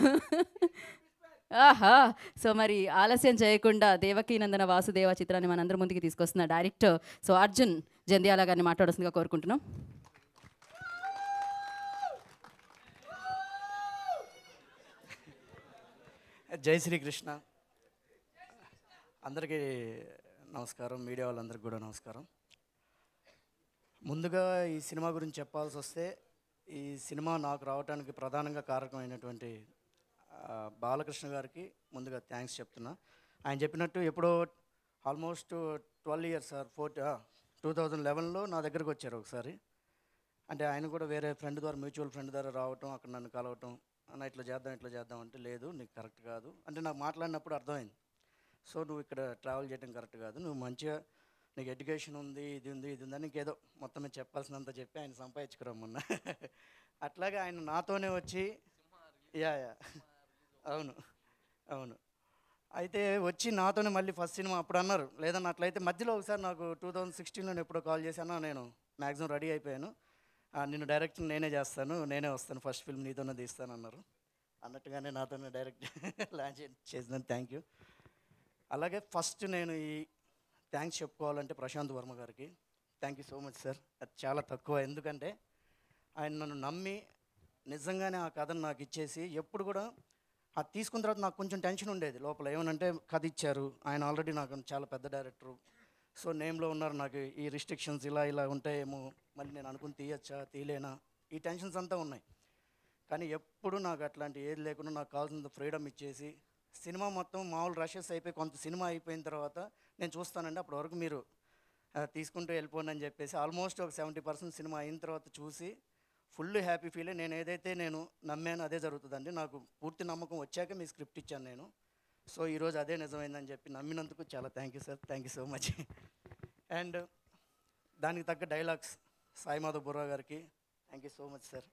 ఆహా. సో మరి ఆలస్యం చేయకుండా దేవకీ నందన వాసుదేవ చిత్రాన్ని మనందరి ముందుకి తీసుకొస్తున్న డైరెక్టర్ సో అర్జున్ జంధ్యాల గారిని మాట్లాడాల్సిందిగా కోరుకుంటున్నాం. జై శ్రీకృష్ణ. అందరికీ నమస్కారం, మీడియా వాళ్ళందరికీ కూడా నమస్కారం. ముందుగా ఈ సినిమా గురించి చెప్పాల్సి వస్తే, ఈ సినిమా నాకు రావడానికి ప్రధానంగా కారకమైనటువంటి బాలకృష్ణ గారికి ముందుగా థ్యాంక్స్ చెప్తున్నా. ఆయన చెప్పినట్టు ఎప్పుడో ఆల్మోస్ట్ 12 years సార్ 2011లో నా దగ్గరకు వచ్చారు ఒకసారి. అంటే ఆయన కూడా వేరే ఫ్రెండ్ ద్వారా, మ్యూచువల్ ఫ్రెండ్ ద్వారా రావటం, అక్కడ నన్ను కలవటం, అన్న ఇట్లా చేద్దాం అంటే, లేదు నీకు కరెక్ట్ కాదు అంటే, నాకు మాట్లాడినప్పుడు అర్థమైంది. సో నువ్వు ఇక్కడ ట్రావెల్ చేయడం కరెక్ట్ కాదు, నువ్వు మంచిగా నీకు ఎడ్యుకేషన్ ఉంది, ఇది ఉంది అని ఇంకేదో మొత్తం మీద చెప్పాల్సినంత చెప్పి ఆయన సంపాదించుకురమ్మన్న. అట్లాగే ఆయన నాతోనే వచ్చి యా అవును అయితే వచ్చి నాతోనే మళ్ళీ ఫస్ట్ సినిమా అప్పుడు అన్నారు, లేదన్న అట్లయితే మధ్యలో ఒకసారి నాకు 2016లో ఎప్పుడో కాల్ చేశాను, నేను మ్యాక్సిమం రెడీ అయిపోయాను, నిన్ను డైరెక్ట్ నేనే చేస్తాను, నేనే వస్తాను, ఫస్ట్ ఫిల్మ్ నీతోనే తీస్తాను అన్నారు. అన్నట్టుగానే నాతోనే డైరెక్ట్ లాంచ్ చేసినాను. Thank you. అలాగే ఫస్ట్ నేను ఈ థ్యాంక్స్ చెప్పుకోవాలంటే ప్రశాంత్ వర్మ గారికి thank you so much sir. అది చాలా తక్కువ, ఎందుకంటే ఆయన నన్ను నమ్మి నిజంగానే ఆ కథను నాకు ఇచ్చేసి, ఎప్పుడు కూడా అది తీసుకున్న తర్వాత నాకు కొంచెం టెన్షన్ ఉండేది లోపల, ఏమనంటే కథ ఇచ్చారు ఆయన, ఆల్రెడీ నాకు చాలా పెద్ద డైరెక్టరు, సో నేమ్లో ఉన్నారు, నాకు ఈ రిస్ట్రిక్షన్స్ ఇలా ఉంటాయేమో, మళ్ళీ నేను అనుకుని తీయచ్చా తీయలేనా, ఈ టెన్షన్స్ అంతా ఉన్నాయి. కానీ ఎప్పుడు నాకు అట్లాంటి ఏది లేకుండా నాకు కావాల్సినంత ఫ్రీడమ్ ఇచ్చేసి, సినిమా మొత్తం మామూలు రషెస్ అయిపోయి కొంత సినిమా అయిపోయిన తర్వాత నేను చూస్తానండి, అప్పటి వరకు మీరు తీసుకుంటూ వెళ్ళిపోండి అని చెప్పేసి ఆల్మోస్ట్ ఒక 70% సినిమా అయిన తర్వాత చూసి ఫుల్ హ్యాపీ ఫీల్ అయ్యి, నేను ఏదైతే నేను నమ్మాను అదే జరుగుతుందండి, నాకు పూర్తి నమ్మకం వచ్చాక మీ స్క్రిప్ట్ ఇచ్చాను నేను, సో ఈరోజు అదే నిజమైందని చెప్పి నమ్మినందుకు చాలా thank you sir, thank you so much. And దానికి తగ్గ డైలాగ్స్ సాయి మాధవ్ బోగ్రా గారికి thank you so much sir.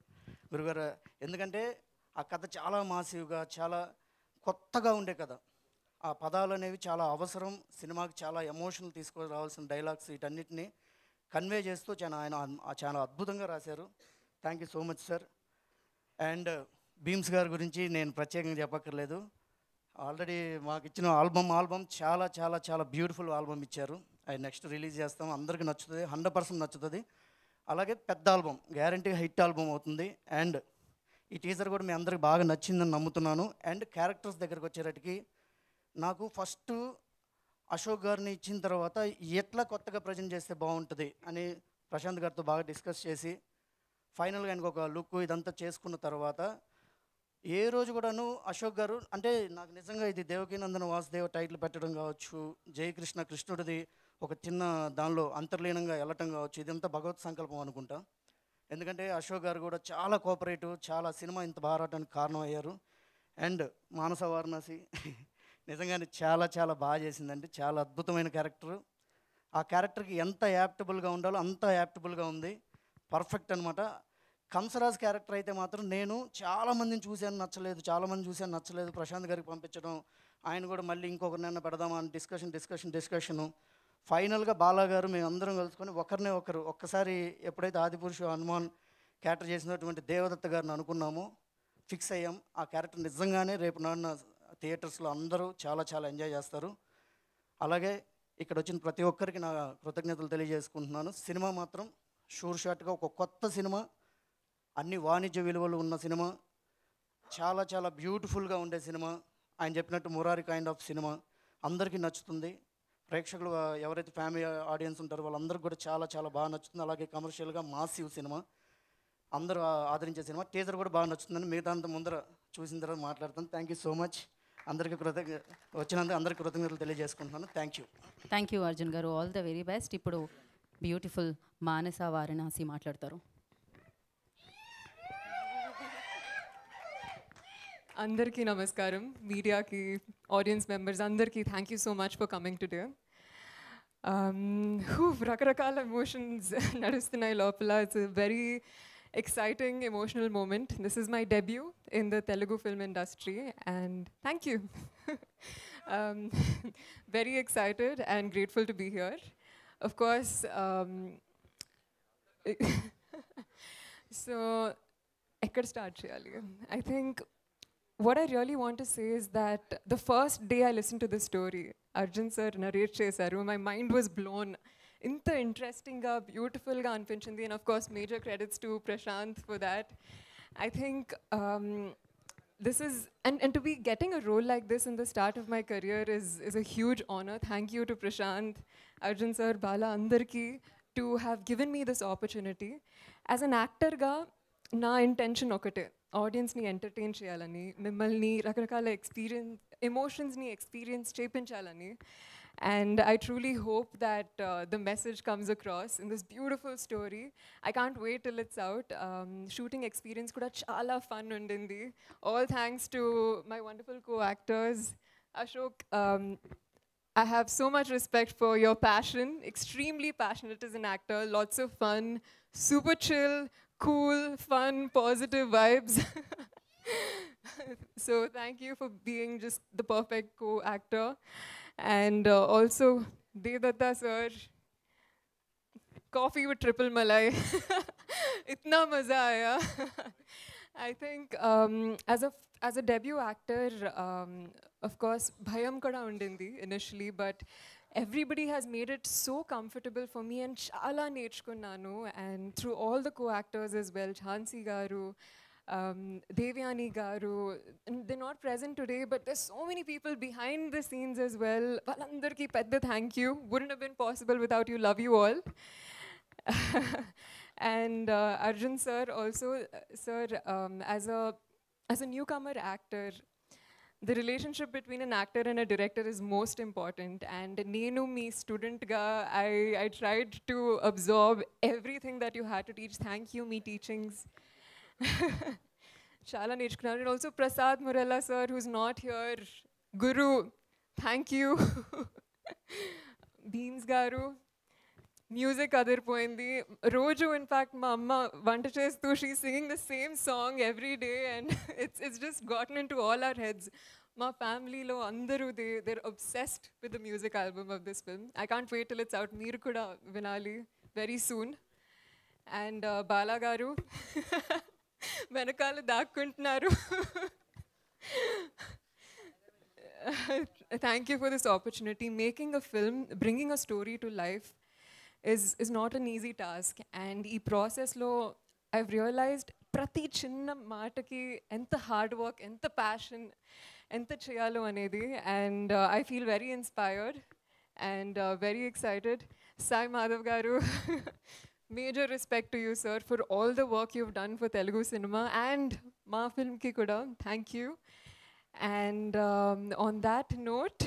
గురుగారు, ఎందుకంటే ఆ కథ చాలా మాసివ్గా, చాలా కొత్తగా ఉండే కథ, ఆ పదాలు అనేవి చాలా అవసరం, సినిమాకి చాలా ఎమోషనల్ తీసుకురావాల్సిన డైలాగ్స్, వీటన్నిటిని కన్వే చేస్తూ ఆయన చాలా అద్భుతంగా రాశారు. Thank you so much sir. And Bheems గారి గురించి నేను ప్రత్యేకంగా చెప్పక్కర్లేదు, ఆల్రెడీ మాకు ఇచ్చిన ఆల్బమ్ చాలా చాలా చాలా బ్యూటిఫుల్ ఆల్బమ్ ఇచ్చారు, అది నెక్స్ట్ రిలీజ్ చేస్తాం, అందరికీ నచ్చుతుంది, 100% నచ్చుతుంది. అలాగే పెద్ద ఆల్బమ్, గ్యారంటీ హిట్ ఆల్బమ్ అవుతుంది. అండ్ ఈ టీజర్ కూడా మీ అందరికి బాగా నచ్చిందని నమ్ముతున్నాను. అండ్ క్యారెక్టర్స్ దగ్గరకు వచ్చేటట్టుకి నాకు ఫస్ట్ అశోక్ గారిని ఇచ్చిన తర్వాత ఎట్లా కొత్తగా ప్రజెంట్ చేస్తే బాగుంటుంది అని ప్రశాంత్ గారితో బాగా డిస్కస్ చేసి ఫైనల్గా ఆయనకు ఒక లుక్ ఇదంతా చేసుకున్న తర్వాత ఏ రోజు కూడాను అశోక్ గారు అంటే నాకు నిజంగా ఇది దేవకీ నందన వాసుదేవ టైటిల్ పెట్టడం కావచ్చు, జయకృష్ణ కృష్ణుడిది ఒక చిన్న దానిలో అంతర్లీనంగా వెళ్ళటం కావచ్చు, ఇదంతా భగవత్ సంకల్పం అనుకుంటా. ఎందుకంటే అశోక్ గారు కూడా చాలా కోఆపరేటివ్, చాలా సినిమా ఇంత బాగా రావడానికి కారణం అయ్యారు. అండ్ మానస వారణాసి నిజంగానే చాలా చాలా బాగా చేసిందండి, చాలా అద్భుతమైన క్యారెక్టరు. ఆ క్యారెక్టర్కి ఎంత యాప్టబుల్గా ఉండాలో అంత యాప్టబుల్గా ఉంది, పర్ఫెక్ట్ అనమాట. కంసరాజ్ క్యారెక్టర్ అయితే మాత్రం నేను చాలామందిని చూశాను నచ్చలేదు, ప్రశాంత్ గారికి పంపించడం, ఆయన కూడా మళ్ళీ ఇంకొకరినైనా పెడదామా అని డిస్కషను. ఫైనల్గా బాలా గారు మేమందరం కలుసుకొని ఒక్కసారి ఎప్పుడైతే ఆదిపురుషు హనుమాన్ క్యారెక్టర్ చేసినటువంటి దేవదత్త గారిని అనుకున్నామో ఫిక్స్ అయ్యాం. ఆ క్యారెక్టర్ నిజంగానే రేపు నాన్న థియేటర్స్లో అందరూ చాలా చాలా ఎంజాయ్ చేస్తారు. అలాగే ఇక్కడ వచ్చిన ప్రతి ఒక్కరికి నా కృతజ్ఞతలు తెలియజేసుకుంటున్నాను. సినిమా మాత్రం షూర్ షాట్గా ఒక కొత్త సినిమా, అన్ని వాణిజ్య విలువలు ఉన్న సినిమా, చాలా చాలా బ్యూటిఫుల్గా ఉండే సినిమా, ఆయన చెప్పినట్టు మురారి కైండ్ ఆఫ్ సినిమా అందరికీ నచ్చుతుంది. ప్రేక్షకులు ఎవరైతే ఫ్యామిలీ ఆడియన్స్ ఉంటారో వాళ్ళందరికీ కూడా చాలా చాలా బాగా నచ్చుతుంది. అలాగే కమర్షియల్గా మాసివ్ సినిమా, అందరూ ఆదరించే సినిమా. టీజర్ కూడా బాగా నచ్చుతుందని మిగతా అంత ముందర చూసిన తర్వాత మాట్లాడతాను. Thank you so much. అందరికీ వచ్చినందుకు అందరికీ కృతజ్ఞతలు తెలియజేసుకుంటున్నాను. థ్యాంక్ యూ అర్జున్ గారు. All the very best. ఇప్పుడు బ్యూటిఫుల్ మానస వారణాసి మాట్లాడతారు. అందరికీ నమస్కారం, మీడియాకి, ఆడియన్స్ మెంబర్స్ అందరికీ thank you so much for coming today. రకరకాల ఎమోషన్స్ నడుస్తున్నాయి లోపల. It's very exciting emotional moment. This is my debut in the Telugu film industry and thank you. Very excited and grateful to be here. Of course, so ekkada start cheyali. I think what I really want to say is that the first day I listened to the story, Arjun sir narrate chesaru, my mind was blown. ఇంత ఇంట్రెస్టింగ్గా బ్యూటిఫుల్గా అనిపించింది. And of course major credits to Prashanth for that. I think this is and to be getting a role like this in the start of my career is a huge honor. Thank you to Prashant, Arjun sir, Bala, andarki to have given me this opportunity. As an actor ga na intention okate, audience ni entertain cheyalani, mimmalni rakarakala emotions ni experience chepinchalani. And I truly hope that the message comes across in this beautiful story. I can't wait till it's out. Shooting experience kuda chala fun undindi. All thanks to my wonderful co-actors. Ashok, I have so much respect for your passion. Extremely passionate as an actor. Lots of fun. Super chill, cool, fun, positive vibes. So thank you for being just the perfect co-actor. And also Devdatta sir, coffee with triple malai. Itna maza aaya. I think as a debut actor, of course bhayam kada undindi initially, but everybody has made it so comfortable for me and chala nerchukunnanu. And through all the co-actors as well, Jhansi garu, Devyani garu, they're not present today, but there's so many people behind the scenes as well. Valandarki pedda thank you. Wouldn't have been possible without you. Love you all. And Arjun sir also, sir, as a newcomer actor, the relationship between an actor and a director is most important. And nenu me student ga, I tried to absorb everything that you had to teach. Thank you, me teachings. Chala nerchukunnanu. And also Prasad Murala sir, who's not here, Guru, thank you. Beams garu, music adirpoindi. Roju, in fact, ma amma vanta chestu, she's singing the same song every day, and it's just gotten into all our heads. My family lo andaru, they're obsessed with the music album of this film. I can't wait till it's out. Meer kuda vinali very soon. And Bala garu వెనకాల దాక్కుంటున్నారు. Thank you for this opportunity. Making a film, bringing a story to life is not an easy task. And ఈ ప్రాసెస్లో I've realized ప్రతి చిన్న మాటకి ఎంత hard work, ఎంత passion, ఎంత చేయాలో అనేది. And I feel very inspired and very excited. Sai Madhav garu, major respect to you, sir, for all the work you've done for Telugu cinema and ma film ki kuda. Thank you. And on that note,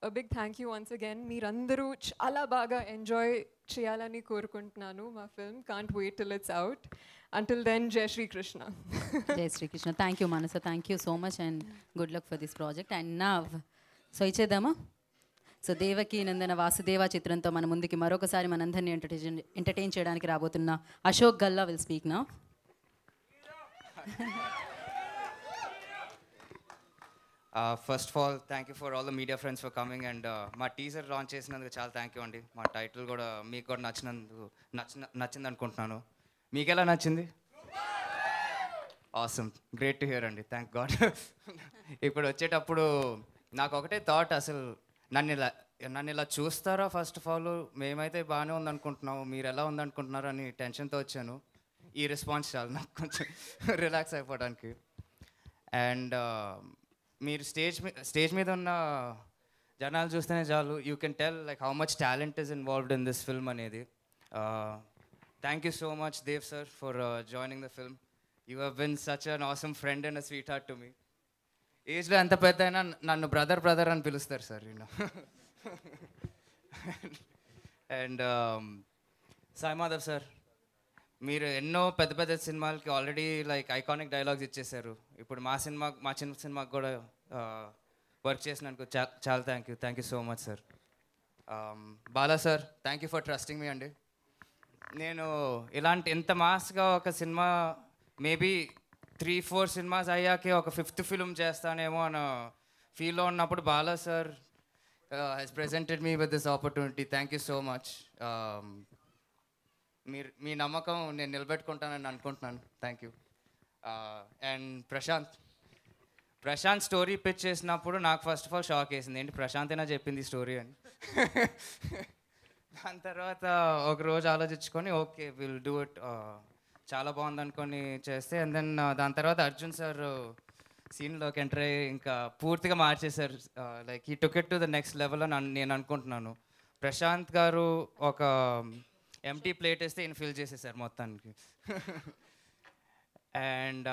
a big thank you once again. Meerandaru chala baga enjoy cheyalani korukuntunnanu ma film. Can't wait till it's out. Until then, Jai Shri Krishna. Jai Shri Krishna. Thank you, Manasa. Thank you so much and good luck for this project. And now, so ichedama. So Devaki Nandana Vasudeva చిత్రంతో మన ముందుకి మరొకసారి మనందరినీ entertain చేయడానికి రాబోతున్న Ashok Galla will speak now. First of all thank you for all the media friends for coming and మా teaser launch చేసినందుకు చాలా థ్యాంక్ యూ అండి. మా టైటిల్ కూడా మీకు కూడా నచ్చింది అనుకుంటున్నాను. మీకు ఎలా నచ్చింది? ఆసమ్, గ్రేట్ టు హియర్ అండి, థ్యాంక్ గాడ్. ఇప్పుడు వచ్చేటప్పుడు నాకు ఒకటే థాట్, అసలు నన్ను ఇలా చూస్తారా? ఫస్ట్ ఆఫ్ ఆల్ మేమైతే బాగానే ఉందనుకుంటున్నాము, మీరు ఎలా ఉందనుకుంటున్నారు అని టెన్షన్తో వచ్చాను. ఈ రెస్పాన్స్ చాలు నాకు కొంచెం రిలాక్స్ అయిపోవడానికి. అండ్ మీరు స్టేజ్ మీద ఉన్న జనాలు చూస్తేనే చాలు, you can tell like how much talent is involved in this film అనేది. Thank you so much Dev sir for joining the film. You have been such an awesome friend and a sweet heart to me. ఏజ్లో ఎంత పెద్ద అయినా నన్ను brother అని పిలుస్తారు sir నేను. And Sai Madhav sir, మీరు ఎన్నో పెద్ద పెద్ద సినిమాలకి ఆల్రెడీ లైక్ ఐకానిక్ డైలాగ్స్ ఇచ్చేసారు. ఇప్పుడు మా చిన్న సినిమాకి కూడా వర్క్ చేసినందుకు చాలా thank you so much sir. Bala sir, thank you for trusting me అండి. నేను ఇంత మాస్గా ఒక సినిమా మేబీ 3-4 సినిమాస్ అయ్యాకే ఒక 5th ఫిల్మ్ చేస్తానేమో అన్న ఫీల్లో ఉన్నప్పుడు Bala sir he's presented me with this opportunity. Thank you so much. మీ నమ్మకం నేను నిలబెట్టుకుంటానని అనుకుంటున్నాను. Thank you. And Prashanth story pitch చేసినప్పుడు నాకు ఫస్ట్ ఆఫ్ ఆల్ షాక్ వేసింది, ఏంటి ప్రశాంతేనా చెప్పింది స్టోరీ అని. దాని తర్వాత ఒక రోజు ఆలోచించుకొని ఓకే విల్ డూ ఇట్, చాలా బాగుంది అనుకొని చేస్తే, అండ్ దెన్ దాని తర్వాత అర్జున్ సార్ సీన్లోకి ఎంటర్ అయ్యి ఇంకా పూర్తిగా మార్చేశారు. లైక్ ఈ took it to the next level అని నేను అనుకుంటున్నాను. ప్రశాంత్ గారు ఒక ఎంటీ ప్లేట్ వేస్తే ఈయన ఫిల్ చేసేసారు మొత్తానికి. అండ్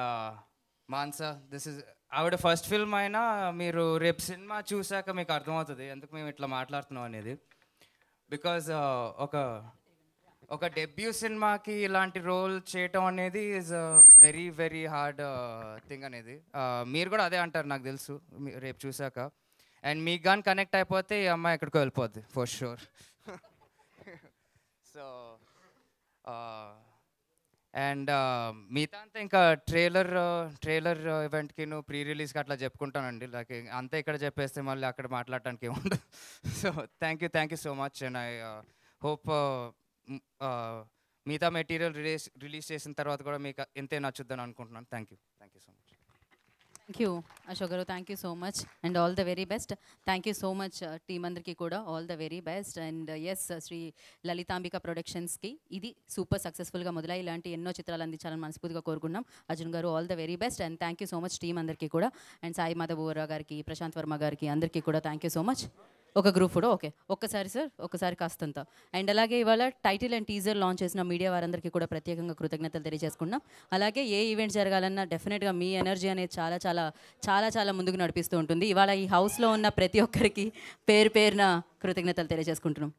మాన్సా, దిస్ ఇస్ ఆవిడ ఫస్ట్ ఫిల్మ్ అయినా మీరు రేపు సినిమా చూసాక మీకు అర్థమవుతుంది ఎందుకు మేము ఇట్లా మాట్లాడుతున్నాం అనేది. బికాజ్ ఒక డెబ్యూ సినిమాకి ఇలాంటి రోల్ చేయటం అనేది is very very hard thing అనేది. మీరు కూడా అదే అంటారు నాకు తెలుసు రేపు చూసాక. అండ్ మీకు కానీ కనెక్ట్ అయిపోతే ఈ అమ్మాయి ఎక్కడికో వెళ్ళిపోద్ది ఫర్ షూర్. సో అండ్ మిగతా అంతా ఇంకా ట్రైలర్ ఈవెంట్కి ప్రీ రిలీజ్కి అట్లా చెప్పుకుంటానండి. లైక్ అంతా ఇక్కడ చెప్పేస్తే మళ్ళీ అక్కడ మాట్లాడటానికి ఏముండదు. So thank you so much. And I hope మిగతా మెటీరియల్ రిలీజ్ చేసిన తర్వాత కూడా మీకు ఎంతే నచ్చుద్దని అనుకుంటున్నాను. Thank you so much. Thank you Ashok garu, thank you so much and all the very best. Thank you so much team అందరికీ కూడా all the very best. And yes, Sri Lalithambika ప్రొడక్షన్స్కి ఇది సూపర్ సక్సెస్ఫుల్గా మొదలై ఇలాంటి ఎన్నో చిత్రాలు అందించాలని మనస్ఫూర్తిగా కోరుకున్నాం. అర్జున్ గారు all the very best and thank you so much team అందరికీ కూడా. అండ్ సాయి మాధవ్ గారికి, ప్రశాంత్ వర్మ గారికి అందరికీ కూడా థ్యాంక్ యూ సో మచ్. ఒక గ్రూప్ ఫోటో ఓకే, ఒక్కసారి సార్, ఒక్కసారి కాస్తంత. అండ్ అలాగే ఇవాళ టైటిల్ అండ్ టీజర్ లాంచ్ చేసిన మీడియా వారందరికీ కూడా ప్రత్యేకంగా కృతజ్ఞతలు తెలియజేసుకున్నాం. అలాగే ఏ ఈవెంట్ జరగాలన్నా డెఫినెట్గా మీ ఎనర్జీ అనేది చాలా చాలా చాలా చాలా ముందుకు నడిపిస్తూ ఉంటుంది. ఇవాళ ఈ హౌస్లో ఉన్న ప్రతి ఒక్కరికి పేరున కృతజ్ఞతలు తెలియజేసుకుంటున్నాం.